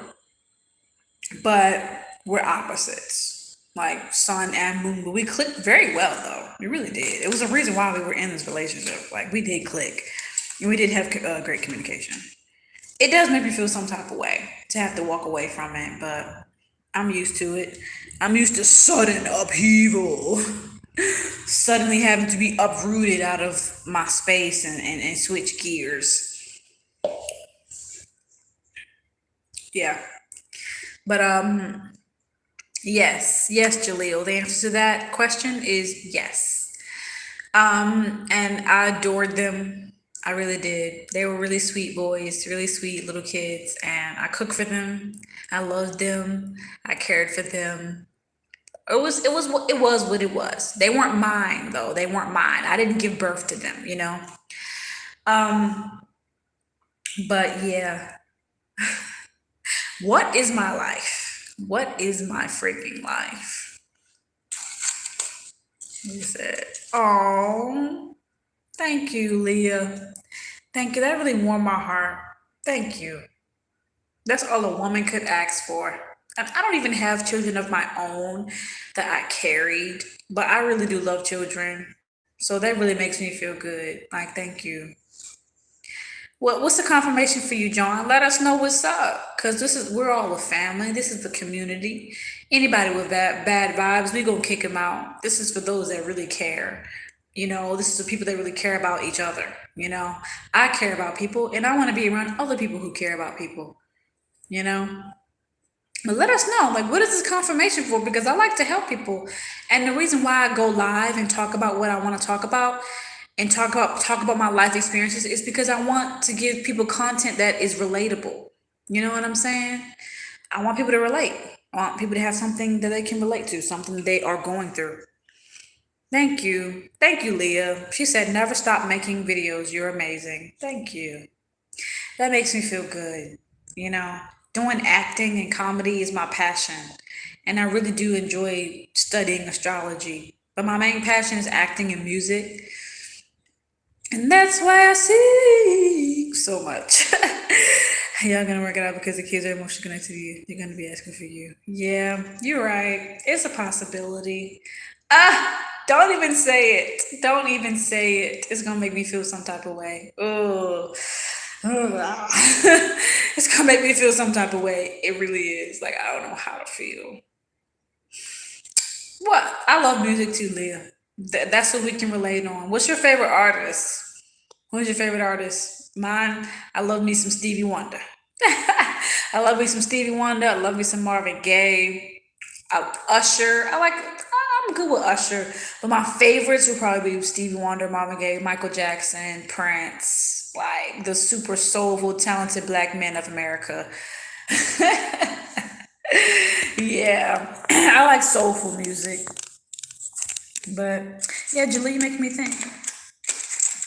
but we're opposites, like sun and moon. But we clicked very well, though. We really did. It was a reason why we were in this relationship. Like, we did click, and we did have great communication. It does make me feel some type of way to have to walk away from it, but I'm used to it. I'm used to sudden upheaval, suddenly having to be uprooted out of my space and switch gears. Yeah. But yes, Jaleel. The answer to that question is yes. And I adored them. I really did. They were really sweet boys, really sweet little kids, and I cooked for them. I loved them. I cared for them. It was what it was. They weren't mine though. They weren't mine. I didn't give birth to them, you know. Um, but yeah, what is my life? What is my freaking life? He said, "Oh, thank you, Leah. Thank you. That really warmed my heart. Thank you. That's all a woman could ask for. And I don't even have children of my own that I carried, but I really do love children. So that really makes me feel good. Like, thank you. What's the confirmation for you, John? Let us know what's up, cause we're all a family. This is the community. Anybody with bad vibes, we gonna kick them out. This is for those that really care. This is the people that really care about each other. I care about people, and I want to be around other people who care about people. You know, but let us know, like, what is this confirmation for? Because I like to help people, and the reason why I go live and talk about what I want to talk about and talk about my life experiences is because I want to give people content that is relatable. You know what I'm saying? I want people to relate. I want people to have something that they can relate to, something they are going through. Thank you, Leah. She said, "Never stop making videos. You're amazing." Thank you. That makes me feel good. You know, Doing acting and comedy is my passion. And I really do enjoy studying astrology. But my main passion is acting and music. And that's why I sing so much. Y'all gonna work it out because the kids are emotionally connected to you. They're gonna be asking for you. Yeah, you're right. It's a possibility. Don't even say it. Don't even say it. It's gonna make me feel some type of way. Oh, it's gonna make me feel some type of way. It really is. Like, I don't know how to feel. What? I love music too, Leah. That's what we can relate on. What's your favorite artist? Who's your favorite artist? Mine, I love me some Stevie Wonder. I love me some Stevie Wonder. I love me some Marvin Gaye. Usher. I'm good with Usher, but my favorites would probably be Stevie Wonder, Marvin Gaye, Michael Jackson, Prince, like the super soulful, talented black men of America. Yeah, I like soulful music, but yeah, Julie, you make me think.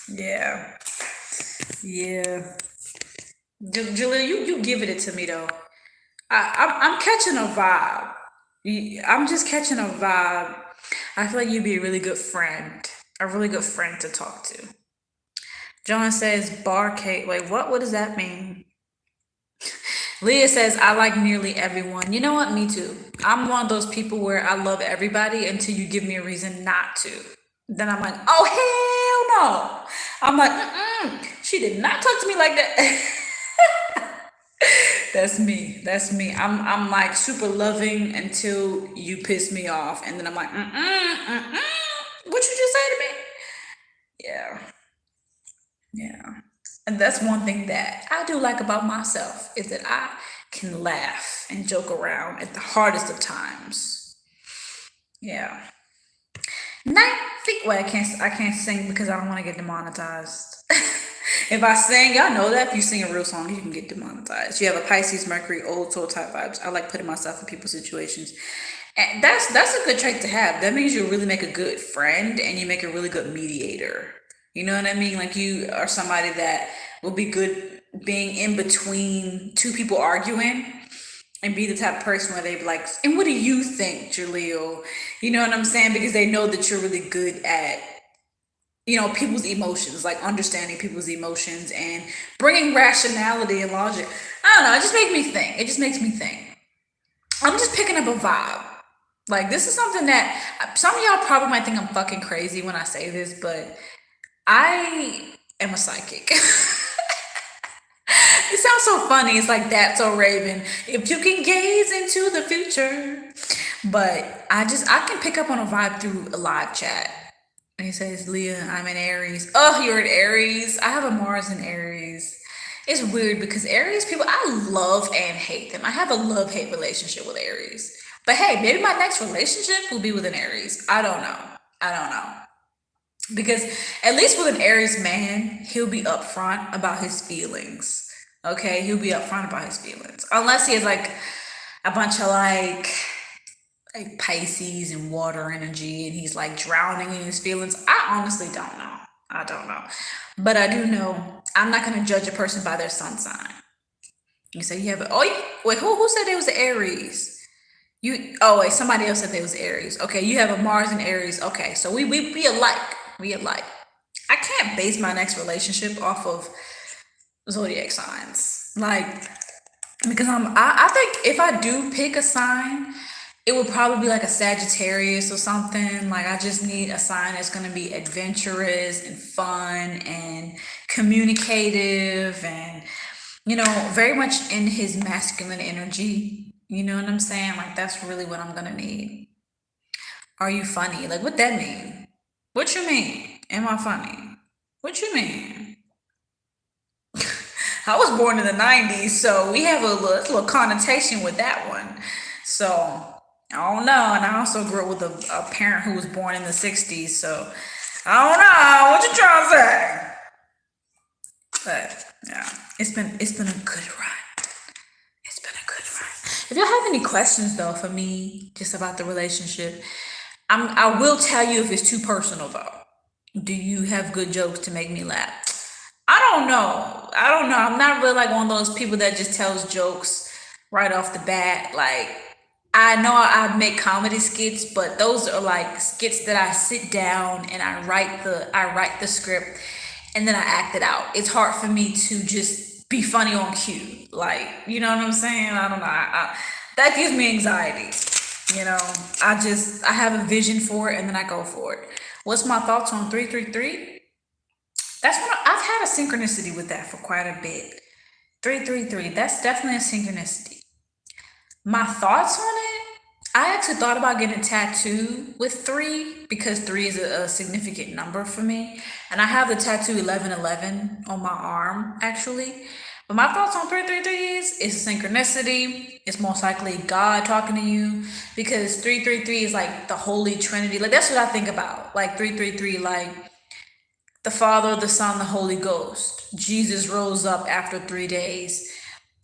Yeah, yeah. Julie, you giving it to me though. I'm catching a vibe. I'm just catching a vibe. I feel like you'd be a really good friend, a really good friend to talk to. John says bar cake. Wait, what? What does that mean? Leah says I like nearly everyone. You know what? Me too. I'm one of those people where I love everybody until you give me a reason not to. Then I'm like, oh hell no. I'm like, mm-mm. She did not talk to me like that. That's me. That's me. I'm like super loving until you piss me off, and then I'm like, mm-mm. What you just say to me? Yeah, yeah. And that's one thing that I do like about myself is that I can laugh and joke around at the hardest of times. Yeah. Night feet. Well, I can't sing because I don't want to get demonetized. If I sing, y'all know that if you sing a real song, you can get demonetized. You have a Pisces, Mercury, old soul type vibes. I like putting myself in people's situations. And that's a good trait to have. That means you really make a good friend and you make a really good mediator. You know what I mean? Like you are somebody that will be good being in between two people arguing and be the type of person where they be like, and what do you think, Jaleel? You know what I'm saying? Because they know that you're really good at people's emotions, like understanding people's emotions and bringing rationality and logic. I don't know. It just makes me think. It just makes me think. I'm just picking up a vibe. Like this is something that some of y'all probably might think I'm fucking crazy when I say this, but I am a psychic. It sounds so funny. It's like that's so Raven. If you can gaze into the future, but I can pick up on a vibe through a live chat. And he says, Leah, I'm in Aries. Oh, you're in Aries. I have a Mars in Aries. It's weird because Aries people, I love and hate them. I have a love hate relationship with Aries. But hey, maybe my next relationship will be with an Aries. I don't know. I don't know. Because at least with an Aries man, he'll be upfront about his feelings. Okay, he'll be upfront about his feelings. Unless he has like a bunch of like Pisces and water energy and he's like drowning in his feelings. I honestly don't know. I don't know. But I do know I'm not gonna judge a person by their sun sign. You say you have a wait, who said it was Aries? Wait, somebody else said they was Aries. Okay, you have a Mars and Aries. Okay, so we alike. We alike. I can't base my next relationship off of zodiac signs. Like because I think if I do pick a sign, it would probably be like a Sagittarius or something. Like I just need a sign that's gonna be adventurous and fun and communicative and very much in his masculine energy. You know what I'm saying? Like that's really what I'm gonna need. Are you funny? Like what that mean? What you mean? Am I funny? What you mean? I was born in the 90s, so we have a little connotation with that one. So, I don't know. And I also grew up with a parent who was born in the 60s, so I don't know. What you trying to say? But, yeah, it's been a good ride. It's been a good ride. If y'all have any questions, though, for me, just about the relationship, I will tell you if it's too personal, though. Do you have good jokes to make me laugh? I don't know. I don't know. I'm not really like one of those people that just tells jokes right off the bat. Like I know I make comedy skits, but those are like skits that I sit down and I write the script and then I act it out. It's hard for me to just be funny on cue. Like, you know what I'm saying? I don't know. That gives me anxiety. You know, I have a vision for it and then I go for it. What's my thoughts on 333? That's what I've had a synchronicity with that for quite a bit. 333, that's definitely a synchronicity. My thoughts on it, I actually thought about getting a tattoo with three because three is a significant number for me. And I have the tattoo 1111 on my arm, actually. But my thoughts on 333 is it's synchronicity. It's most likely God talking to you because 333 is like the Holy Trinity. Like, that's what I think about. Like, 333, like the Father, the Son, the Holy Ghost. Jesus rose up after 3 days.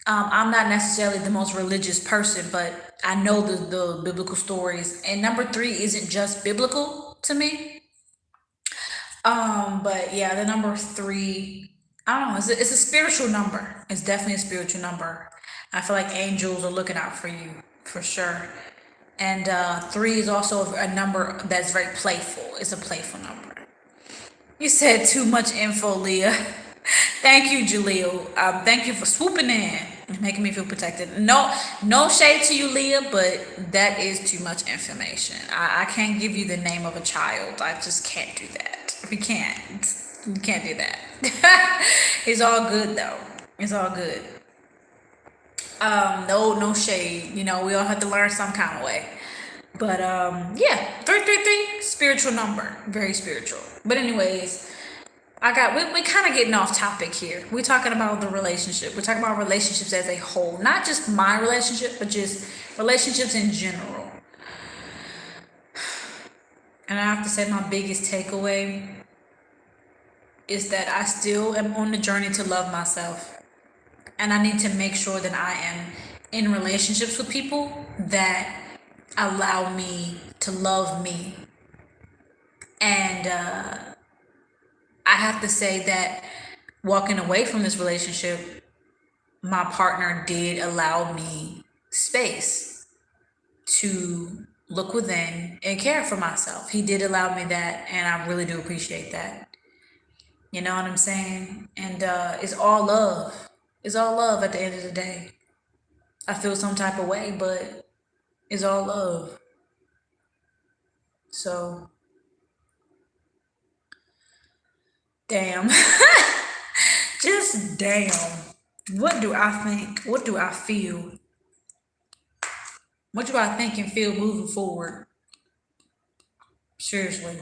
I'm not necessarily the most religious person, but I know the biblical stories. And number three isn't just biblical to me. But yeah, the number three, I don't know, it's a spiritual number. It's definitely a spiritual number. I feel like angels are looking out for you for sure. And three is also a number that's very playful. It's a playful number. You said too much info, Leah. Thank you, Jaleel. Thank you for swooping in and making me feel protected. No, no shade to you, Leah, but that is too much information. I can't give you the name of a child. I just can't do that. We can't. You can't do that. It's all good though. It's all good. No shade. We all have to learn some kind of way. But yeah, 333, spiritual number, very spiritual. But anyways, we kind of getting off topic here. We're talking about the relationship. We're talking about relationships as a whole, not just my relationship, but just relationships in general. And I have to say, my biggest takeaway is that I still am on the journey to love myself, and I need to make sure that I am in relationships with people that allow me to love me. And I have to say that walking away from this relationship, my partner did allow me space to look within and care for myself. He did allow me that, and I really do appreciate that. You know what I'm saying? And it's all love. It's all love at the end of the day. I feel some type of way, but it's all love. So, damn. Just damn. What do I think? What do I feel? What do I think and feel moving forward? Seriously.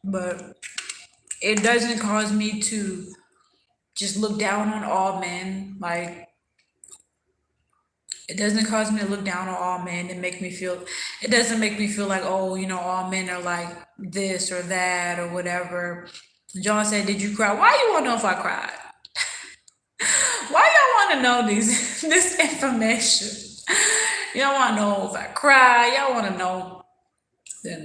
But it doesn't cause me to just look down on all men. Like, it doesn't cause me to look down on all men and make me feel, it doesn't make me feel like, oh, all men are like this or that or whatever. John said, did you cry? Why you want to know if I cried? Why y'all want to know these this information? Y'all want to know if I cry? Y'all want to know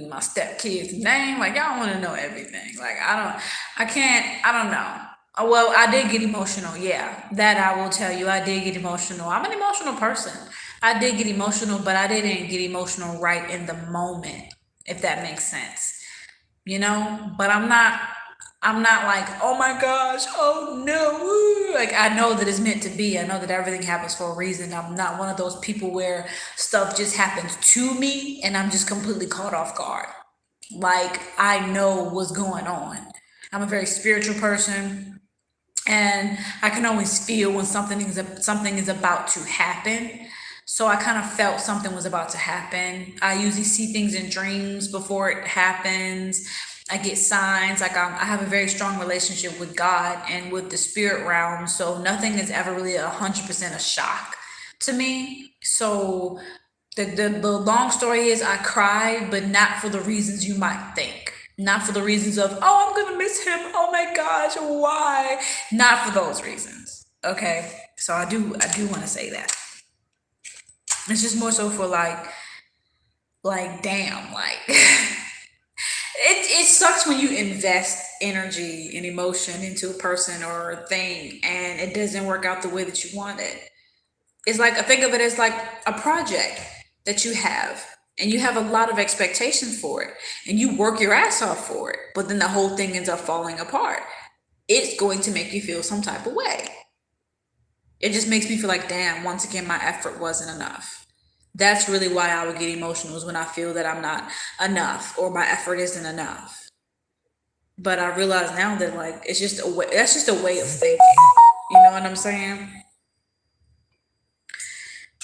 my stepkid's name? Like y'all want to know everything. Like I can't. I don't know. Well, I did get emotional. Yeah, that I will tell you. I did get emotional. I'm an emotional person. I did get emotional, but I didn't get emotional right in the moment. If that makes sense. But I'm not. I'm not like, oh my gosh, oh no. Like, I know that it's meant to be. I know that everything happens for a reason. I'm not one of those people where stuff just happens to me and I'm just completely caught off guard. Like, I know what's going on. I'm a very spiritual person, and I can always feel when something is about to happen. So I kind of felt something was about to happen. I usually see things in dreams before it happens. I get signs. Like, I have a very strong relationship with God and with the spirit realm. So nothing is ever really 100% a shock to me. So the long story is I cried, but not for the reasons you might think. Not for the reasons of, oh, I'm gonna miss him. Oh my gosh, why? Not for those reasons. Okay. So I do want to say that. It's just more so for like damn, like it sucks when you invest energy and emotion into a person or a thing and it doesn't work out the way that you want it. It's like, I think of it as like a project that you have, and you have a lot of expectations for it, and you work your ass off for it, but then the whole thing ends up falling apart. It's going to make you feel some type of way. It just makes me feel like, damn, once again, my effort wasn't enough. That's really why I would get emotional, is when I feel that I'm not enough or my effort isn't enough. But I realize now that, like, it's just a way, that's just a way of thinking. You know what I'm saying?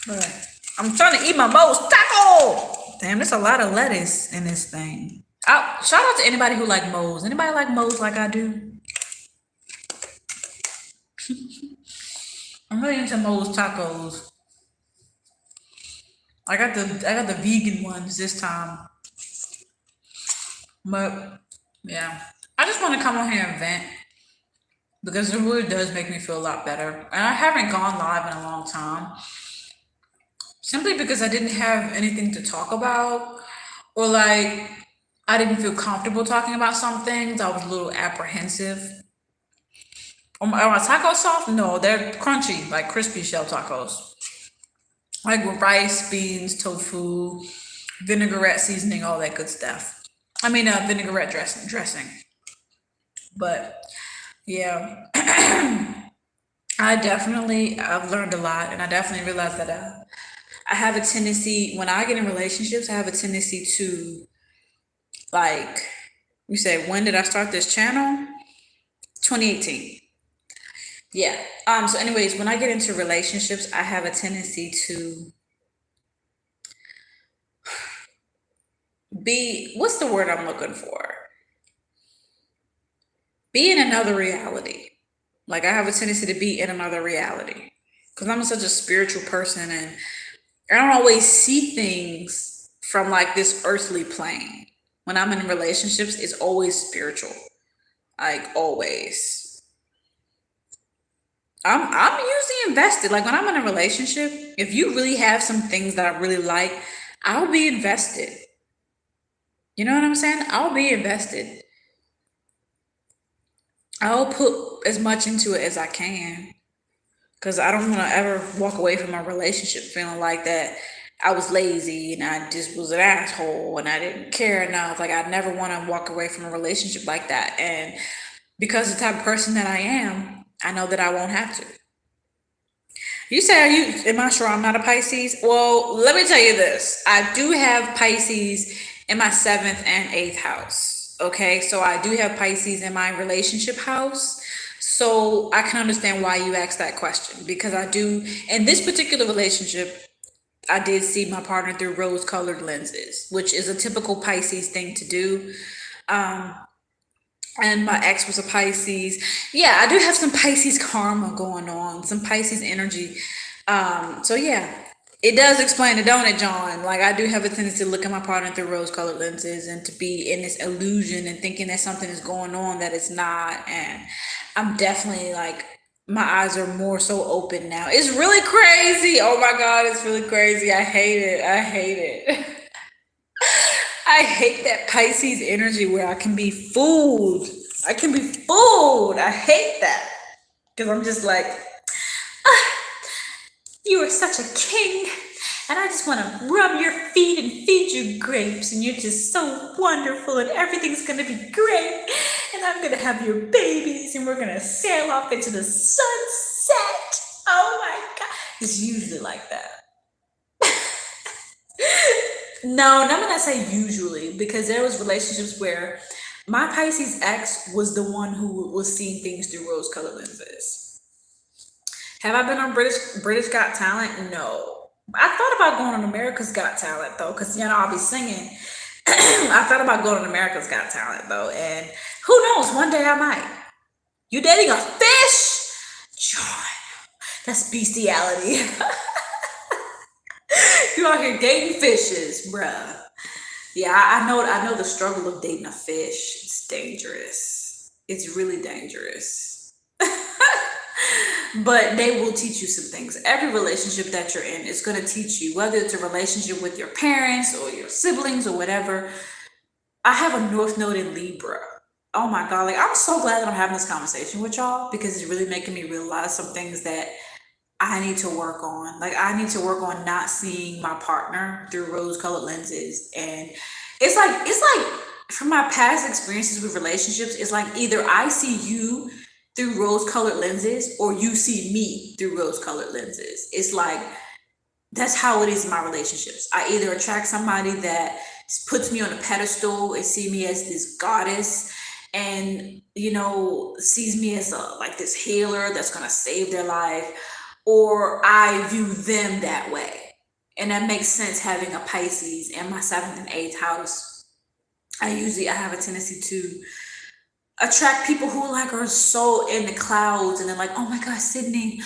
But I'm trying to eat my Moes taco. Damn, there's a lot of lettuce in this thing. Shout out to anybody who like Moes. Anybody like Moes like I do? I'm really into Moes tacos. I got the vegan ones this time. But yeah, I just want to come on here and vent because it really does make me feel a lot better. And I haven't gone live in a long time simply because I didn't have anything to talk about, or like I didn't feel comfortable talking about some things. I was a little apprehensive. Are my tacos soft? No, they're crunchy, like crispy shell tacos. Like with rice, beans, tofu, vinaigrette seasoning, all that good stuff. I mean, vinaigrette dressing. But yeah, I've learned a lot, and I definitely realized that I have a tendency, when I get in relationships, I have a tendency to, like, you say, when did I start this channel? 2018. Yeah. So anyways, when I get into relationships, I have a tendency to what's the word I'm looking for? Be in another reality. Like, I have a tendency to be in another reality because I'm such a spiritual person, and I don't always see things from like this earthly plane. When I'm in relationships, it's always spiritual. Like, always. I'm usually invested. Like, when I'm in a relationship, if you really have some things that I really like, I'll be invested. You know what I'm saying? I'll be invested. I'll put as much into it as I can. Cause I don't want to ever walk away from a relationship feeling like that I was lazy and I just was an asshole and I didn't care enough. Like, I never want to walk away from a relationship like that. And because the type of person that I am, I know that I won't have to. You say, am I sure I'm not a Pisces? Well, let me tell you this. I do have Pisces in my seventh and eighth house. Okay. So I do have Pisces in my relationship house. So I can understand why you asked that question, because I do, in this particular relationship, I did see my partner through rose colored lenses, which is a typical Pisces thing to do. Um, and my ex was a Pisces. Yeah, I do have some Pisces karma going on, some Pisces energy. So yeah, it does explain it, don't it, John? Like, I do have a tendency to look at my partner through rose-colored lenses and to be in this illusion and thinking that something is going on that it's not. And I'm definitely like, my eyes are more so open now. It's really crazy. Oh my God, it's really crazy. I hate it. I hate it. I hate that Pisces energy where I can be fooled. I can be fooled. I hate that. Because I'm just like, you are such a king And I just want to rub your feet and feed you grapes, and you're just so wonderful, and everything's going to be great. And I'm going to have your babies, and we're going to sail off into the sunset. Oh my God. It's usually like that. No, I'm not gonna say usually because there was relationships where my Pisces ex was the one who was seeing things through rose-colored lenses. Have I been on British Got Talent? No. I thought about going on America's Got Talent though, because I'll be singing. I thought about going on America's Got Talent though, and who knows? One day I might. You dating a fish? John, that's bestiality. You out here dating fishes, bruh. Yeah, I know the struggle of dating a fish. It's dangerous. It's really dangerous. But they will teach you some things. Every relationship that you're in is going to teach you, whether it's a relationship with your parents or your siblings or whatever. I have a North Node in Libra. Oh my God. Like, I'm so glad that I'm having this conversation with y'all because it's really making me realize some things that I need to work on. Like, I need to work on not seeing my partner through rose-colored lenses. And it's like from my past experiences with relationships, it's like either I see you through rose-colored lenses or you see me through rose-colored lenses. It's like that's how it is in my relationships. I either attract somebody that puts me on a pedestal and see me as this goddess and sees me as like this healer that's going to save their life, or I view them that way. And that makes sense having a Pisces in my seventh and eighth house. I have a tendency to attract people who like are so in the clouds and they're like, oh my God, Sydney,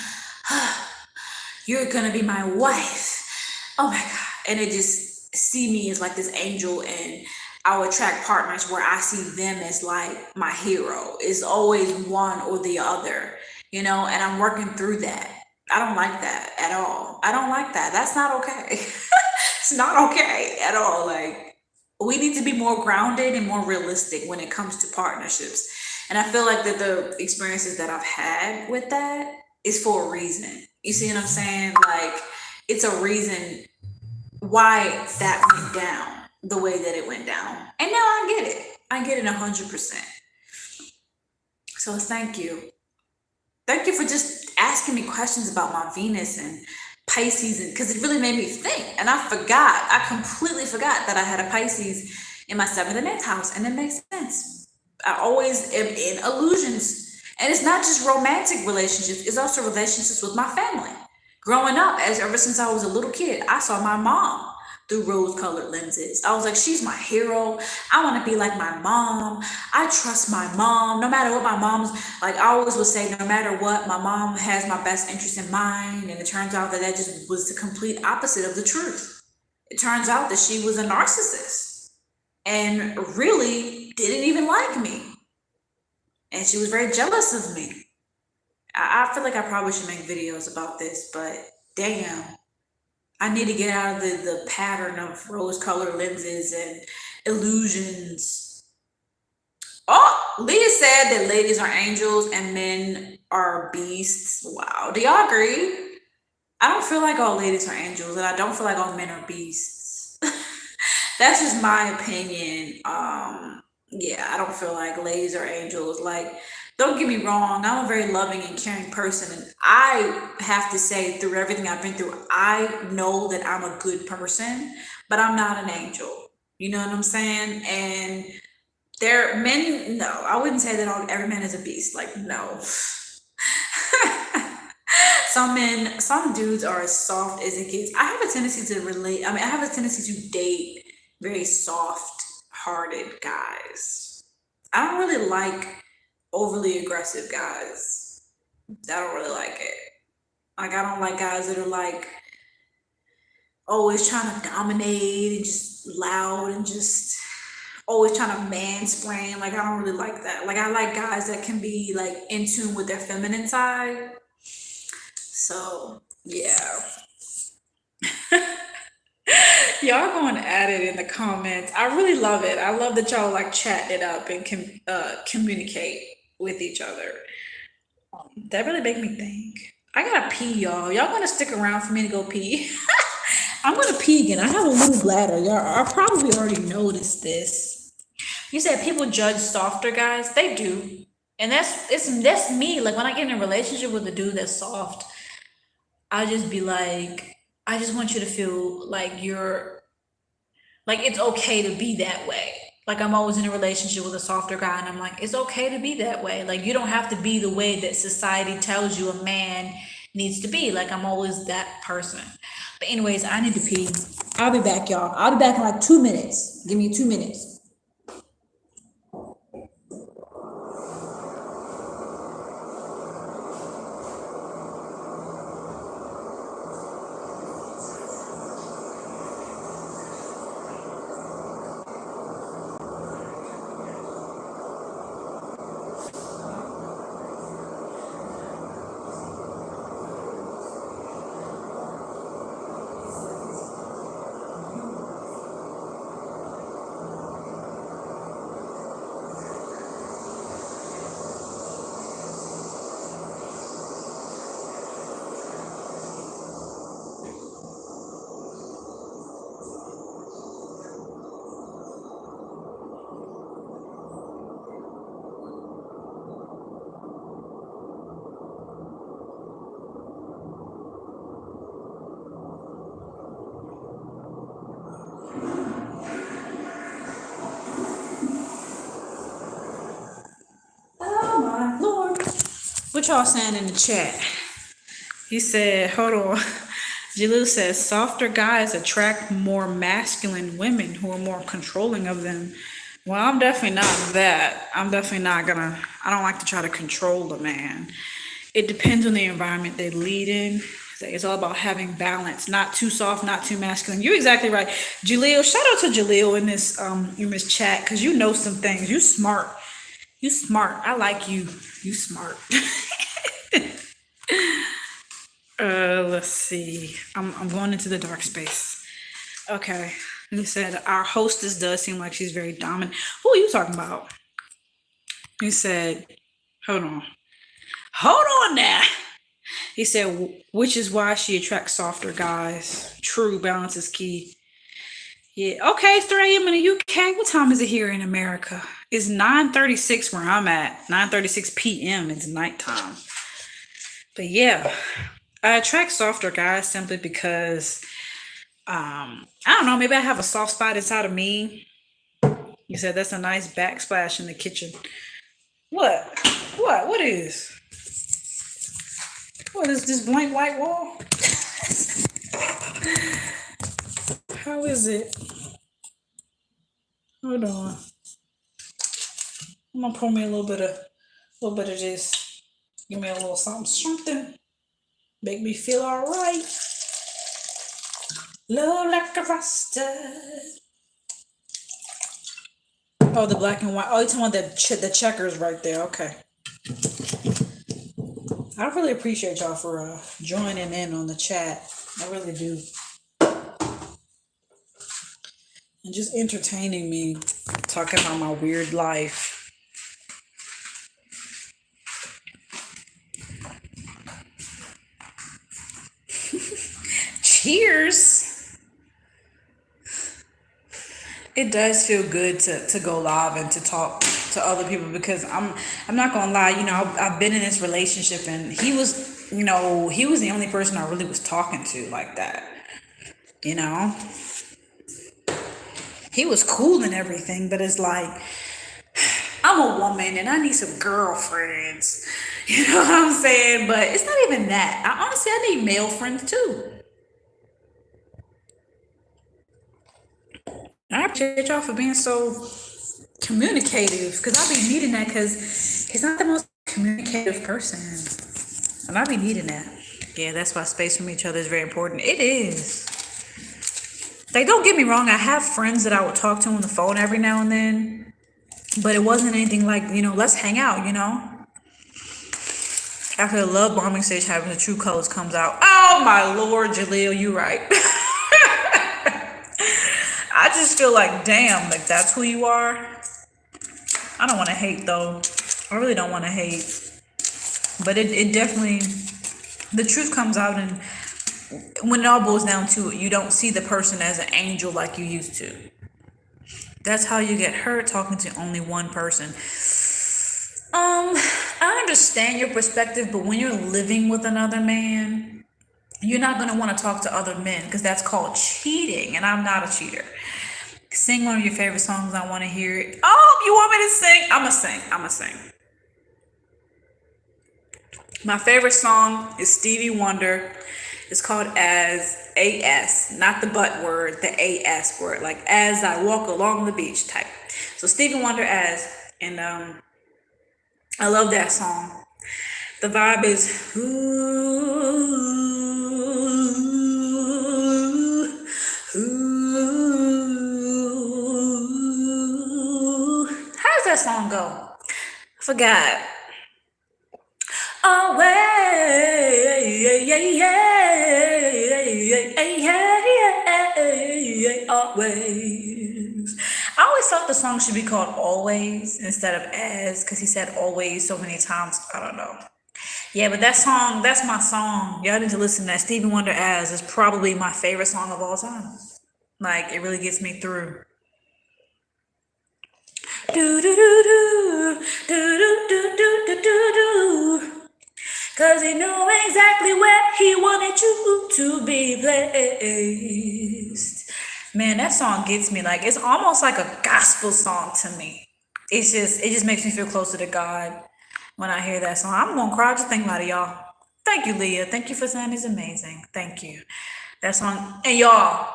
you're gonna be my wife. Oh my God. And they just see me as like this angel, and I'll attract partners where I see them as like my hero. It's always one or the other, and I'm working through that. I don't like that at all. I don't like that. That's not okay. It's not okay at all. Like, we need to be more grounded and more realistic when it comes to partnerships. And I feel like that the experiences that I've had with that is for a reason. You see what I'm saying? Like, it's a reason why that went down the way that it went down. And now I get it. I get it 100%. So thank you. Thank you for just asking me questions about my Venus and Pisces, and because it really made me think. And I completely forgot that I had a Pisces in my seventh and eighth house, and it makes sense. I always am in illusions. And it's not just romantic relationships, it's also relationships with my family. Growing up, ever since I was a little kid, I saw my mom through rose-colored lenses. I was like, she's my hero. I want to be like my mom. I trust my mom. No matter what my mom's like, I always would say, no matter what, my mom has my best interest in mind. And it turns out that just was the complete opposite of the truth. It turns out that she was a narcissist and really didn't even like me. And she was very jealous of me. I feel like I probably should make videos about this, but damn. I need to get out of the pattern of rose-colored lenses and illusions. Oh, Leah said that ladies are angels and men are beasts. Wow. Do y'all agree? I don't feel like all ladies are angels, and I don't feel like all men are beasts. That's just my opinion. Yeah, I don't feel like ladies are angels. Like, don't get me wrong, I'm a very loving and caring person, and I have to say, through everything I've been through, I know that I'm a good person, but I'm not an angel. You know what I'm saying? And men, no, I wouldn't say that every man is a beast. Like, no. Some dudes are as soft as it gets. I have a tendency to relate. I mean, I have a tendency to date very soft-hearted guys. I don't really like overly aggressive guys. I don't really like it. Like, I don't like guys that are like always trying to dominate and just loud and just always trying to mansplain. Like, I don't really like that. Like, I like guys that can be like in tune with their feminine side. So yeah. Y'all going at it in the comments. I really love it. I love that y'all like chatting it up and can communicate with each other. That really make me think. I gotta pee, y'all. Y'all gonna stick around for me to go pee? I'm gonna pee again. I have a little bladder. Y'all, I probably already noticed this. You said people judge softer guys. They do. And that's me. Like when I get in a relationship with a dude that's soft, I just be like, I just want you to feel like you're like it's okay to be that way. Like I'm always in a relationship with a softer guy and I'm like, it's okay to be that way. Like you don't have to be the way that society tells you a man needs to be. Like I'm always that person. But anyways, I need to pee. I'll be back, y'all. I'll be back in like 2 minutes. Give me 2 minutes. Oh my lord. What y'all saying in the chat? He said, hold on. Jalil says softer guys attract more masculine women who are more controlling of them. Well, I'm definitely not that. I'm definitely not gonna, I don't like to try to control the man. It depends on the environment they lead in. It's all about having balance, not too soft, not too masculine. You're exactly right. Jaleel, shout out to Jaleel in this chat, because you know some things. You smart. You smart. I like you. You smart. Let's see. I'm going into the dark space. Okay. He said our hostess does seem like she's very dominant. Who are you talking about? He said, hold on. Hold on now. He said, which is why she attracts softer guys. True, balance is key. Yeah. Okay, it's 3 a.m. in the UK. What time is it here in America? It's 9:36 where I'm at. 9:36 p.m. It's nighttime. But yeah, I attract softer guys simply because I don't know, maybe I have a soft spot inside of me. You said that's a nice backsplash in the kitchen. What? What? What is? What is this blank white wall? How is it? Hold on. I'm gonna pour me a little bit of this. Give me a little something, something. Make me feel alright. Love like a rasta. Oh, the black and white. Oh, you're talking about the checkers right there. Okay. I really appreciate y'all for joining in on the chat. I really do. And just entertaining me, talking about my weird life. Cheers. It does feel good to go live and to talk to other people, because I'm not gonna lie, I've been in this relationship and he was the only person I really was talking to like that. You know, he was cool and everything, but it's like I'm a woman and I need some girlfriends. You know what I'm saying? But it's not even that. I need male friends too. I appreciate y'all for being so communicative, because I be needing that, because he's not the most communicative person. And I be needing that. Yeah, that's why space from each other is very important. It is. Like, don't get me wrong, I have friends that I would talk to on the phone every now and then. But it wasn't anything like, let's hang out. After the love bombing stage happens, the true colors comes out. Oh my lord, Jaleel, you right. I just feel like, damn, like that's who you are. I don't want to hate though. I really don't want to hate. But it definitely, the truth comes out, and when it all boils down to it, you don't see the person as an angel like you used to. That's how you get hurt talking to only one person. I understand your perspective, but when you're living with another man, you're not gonna want to talk to other men because that's called cheating, and I'm not a cheater. Sing one of your favorite songs. I want to hear it. Oh, you want me to sing? I'ma sing. I'ma sing. My favorite song is Stevie Wonder. It's called As, not the but word, the As word, like as I walk along the beach type. So Stevie Wonder As, and I love that song. The vibe is ooh. How does that song go? I forgot. Always. I always thought the song should be called Always instead of As because he said always so many times. I don't know. Yeah, but that song, that's my song. Y'all need to listen to that. Stevie Wonder As is probably my favorite song of all time. Like, it really gets me through. Do do do do do do do do do do do. Cause he knew exactly where he wanted you to be placed. Man, that song gets me. Like, it's almost like a gospel song to me. It just makes me feel closer to God when I hear that song. I'm gonna cry just thinking about it, y'all. Thank you, Leah. Thank you for saying it's amazing. Thank you. That song, and y'all,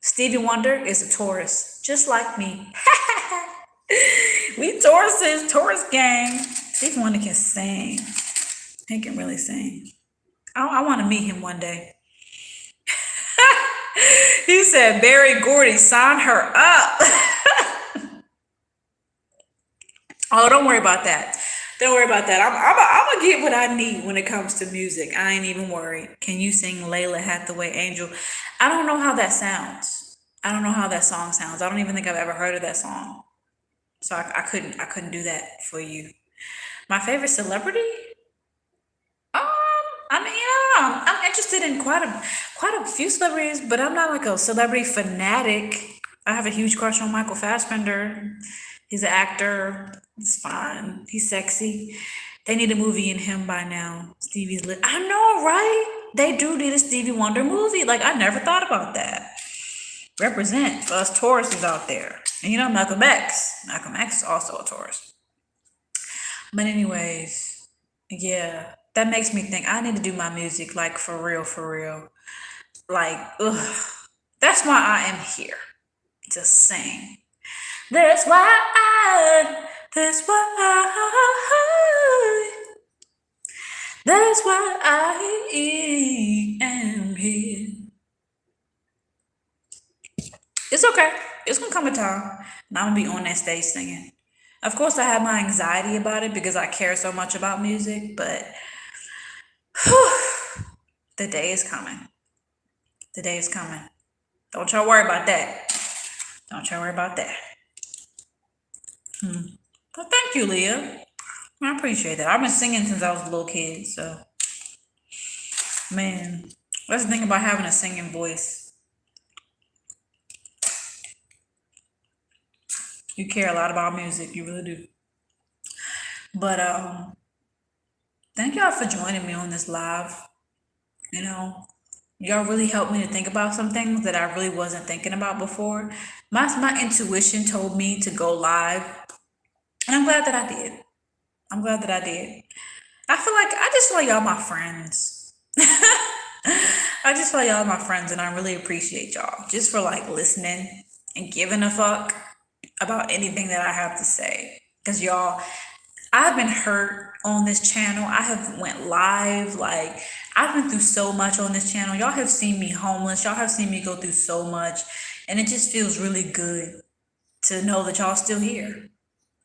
Stevie Wonder is a Taurus, just like me. We Tauruses, Taurus gang. Stevie Wonder can sing. He can really sing. I want to meet him one day. He said, Barry Gordy, sign her up. Oh, don't worry about that. Don't worry about that. I'm going to get what I need when it comes to music. I ain't even worried. Can you sing Layla Hathaway Angel? I don't know how that sounds. I don't know how that song sounds. I don't even think I've ever heard of that song. So I couldn't do that for you. My favorite celebrity? Um, I mean, yeah, I'm interested in quite a few celebrities, but I'm not like a celebrity fanatic. I have a huge crush on Michael Fassbender. He's an actor. He's fine. He's sexy. They need a movie in him by now. Stevie's lit. I know, right? They do need a Stevie Wonder movie. Like I never thought about that. Represent for us Tauruses out there. And you know Malcolm X. Malcolm X is also a Taurus. But anyways, yeah, that makes me think I need to do my music like for real, for real. Like, ugh. That's why I am here to sing. That's why that's why that's why I am here. It's okay. It's gonna come a time, and I'm gonna be on that stage singing. Of course, I have my anxiety about it because I care so much about music, but the day is coming. The day is coming. Don't y'all worry about that. Don't y'all worry about that. But thank you, Leah. I appreciate that. I've been singing since I was a little kid, so man, that's the thing about having a singing voice. You care a lot about music, you really do. But thank y'all for joining me on this live. You know, y'all really helped me to think about some things that I really wasn't thinking about before. My intuition told me to go live, and I'm glad that I did. I'm glad that I did. I just feel like y'all my friends. I just feel like y'all my friends, and I really appreciate y'all just for like listening and giving a fuck about anything that I have to say. Cause y'all, I've been hurt on this channel. I have went live. Like I've been through so much on this channel. Y'all have seen me homeless. Y'all have seen me go through so much. And it just feels really good to know that y'all still here.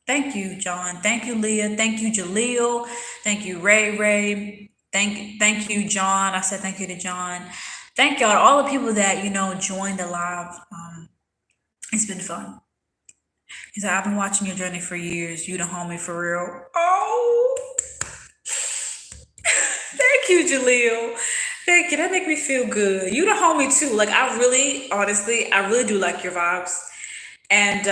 Thank you, John. Thank you, Leah. Thank you, Jaleel. Thank you, Ray Ray. Thank you, John. I said thank you to John. Thank y'all, all the people that, joined the live. It's been fun. He said, I've been watching your journey for years. You the homie for real. Oh, thank you, Jaleel. Thank you. That make me feel good. You the homie too. Like I really, honestly, I really do like your vibes. And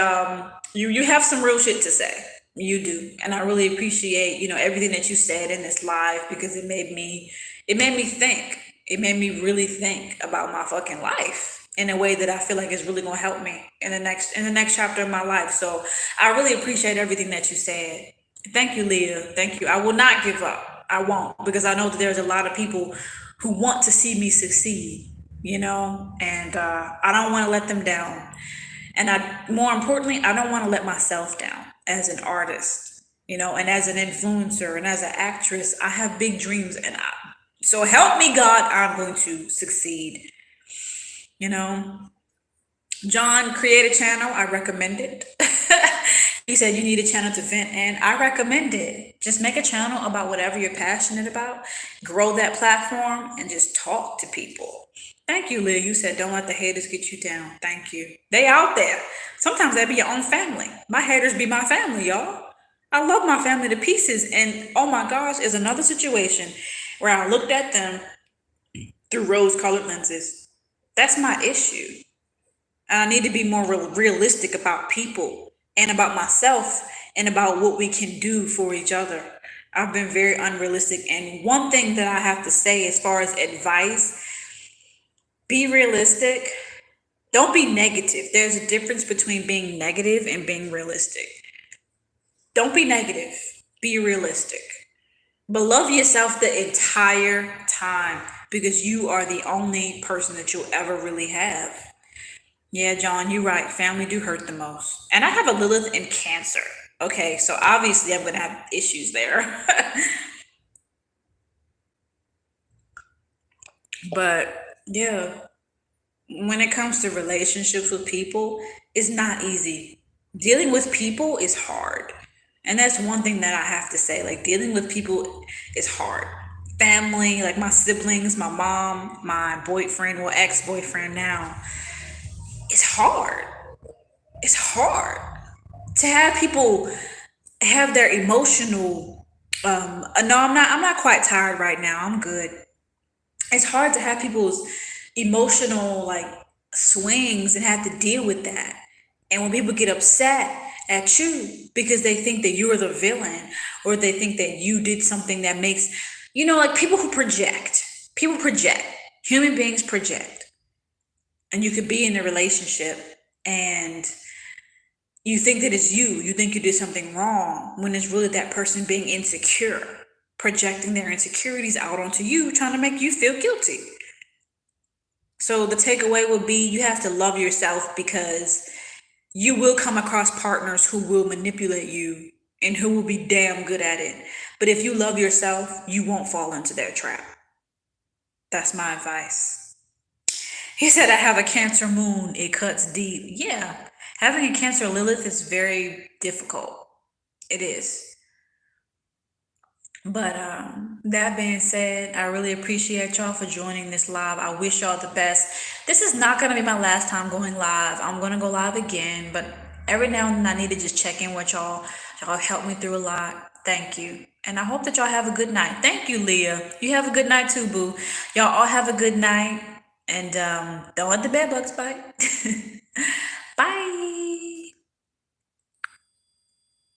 you have some real shit to say. You do. And I really appreciate, everything that you said in this live because it made me think. It made me really think about my fucking life in a way that I feel like is really gonna help me in the next chapter of my life. So I really appreciate everything that you said. Thank you, Leah. Thank you. I will not give up. I won't because I know that there's a lot of people who want to see me succeed, and I don't want to let them down. And more importantly, I don't want to let myself down as an artist, and as an influencer and as an actress. I have big dreams, so help me God, I'm going to succeed. You know, John, create a channel. I recommend it. He said you need a channel to vent, and I recommend it. Just make a channel about whatever you're passionate about, grow that platform, and just talk to people. Thank you, Leah. You said don't let the haters get you down. Thank you. They out there. Sometimes they be your own family. My haters be my family, y'all. I love my family to pieces, and oh my gosh, is another situation where I looked at them through rose-colored lenses. That's my issue. I need to be more realistic about people and about myself and about what we can do for each other. I've been very unrealistic. And one thing that I have to say as far as advice, be realistic. Don't be negative. There's a difference between being negative and being realistic. Don't be negative. Be realistic. But love yourself the entire time because you are the only person that you'll ever really have. Yeah, John, you're right. Family do hurt the most. And I have a Lilith in Cancer. Okay, so obviously I'm going to have issues there. But yeah, when it comes to relationships with people, it's not easy. Dealing with people is hard. And that's one thing that I have to say. Like, dealing with people is hard. Family, like my siblings, my mom, my boyfriend, well, ex boyfriend now, it's hard. It's hard to have people have their emotional no, I'm not quite tired right now. I'm good. It's hard to have people's emotional like swings and have to deal with that. And when people get upset at you because they think that you're the villain or they think that you did something that makes, like people who project. People project. Human beings project. And you could be in a relationship and you think that it's you. You think you did something wrong when it's really that person being insecure, projecting their insecurities out onto you, trying to make you feel guilty. So the takeaway would be you have to love yourself because you will come across partners who will manipulate you and who will be damn good at it. But if you love yourself, you won't fall into their trap. That's my advice. He said, I have a Cancer moon. It cuts deep. Yeah, having a Cancer Lilith is very difficult. It is. But that being said, I really appreciate y'all for joining this live. I wish y'all the best. This is not going to be my last time going live. I'm going to go live again, but every now and then I need to just check in with y'all. Y'all helped me through a lot. Thank you. And I hope that y'all have a good night. Thank you, Leah. You have a good night too, boo. Y'all all have a good night. And don't let the bed bugs bite.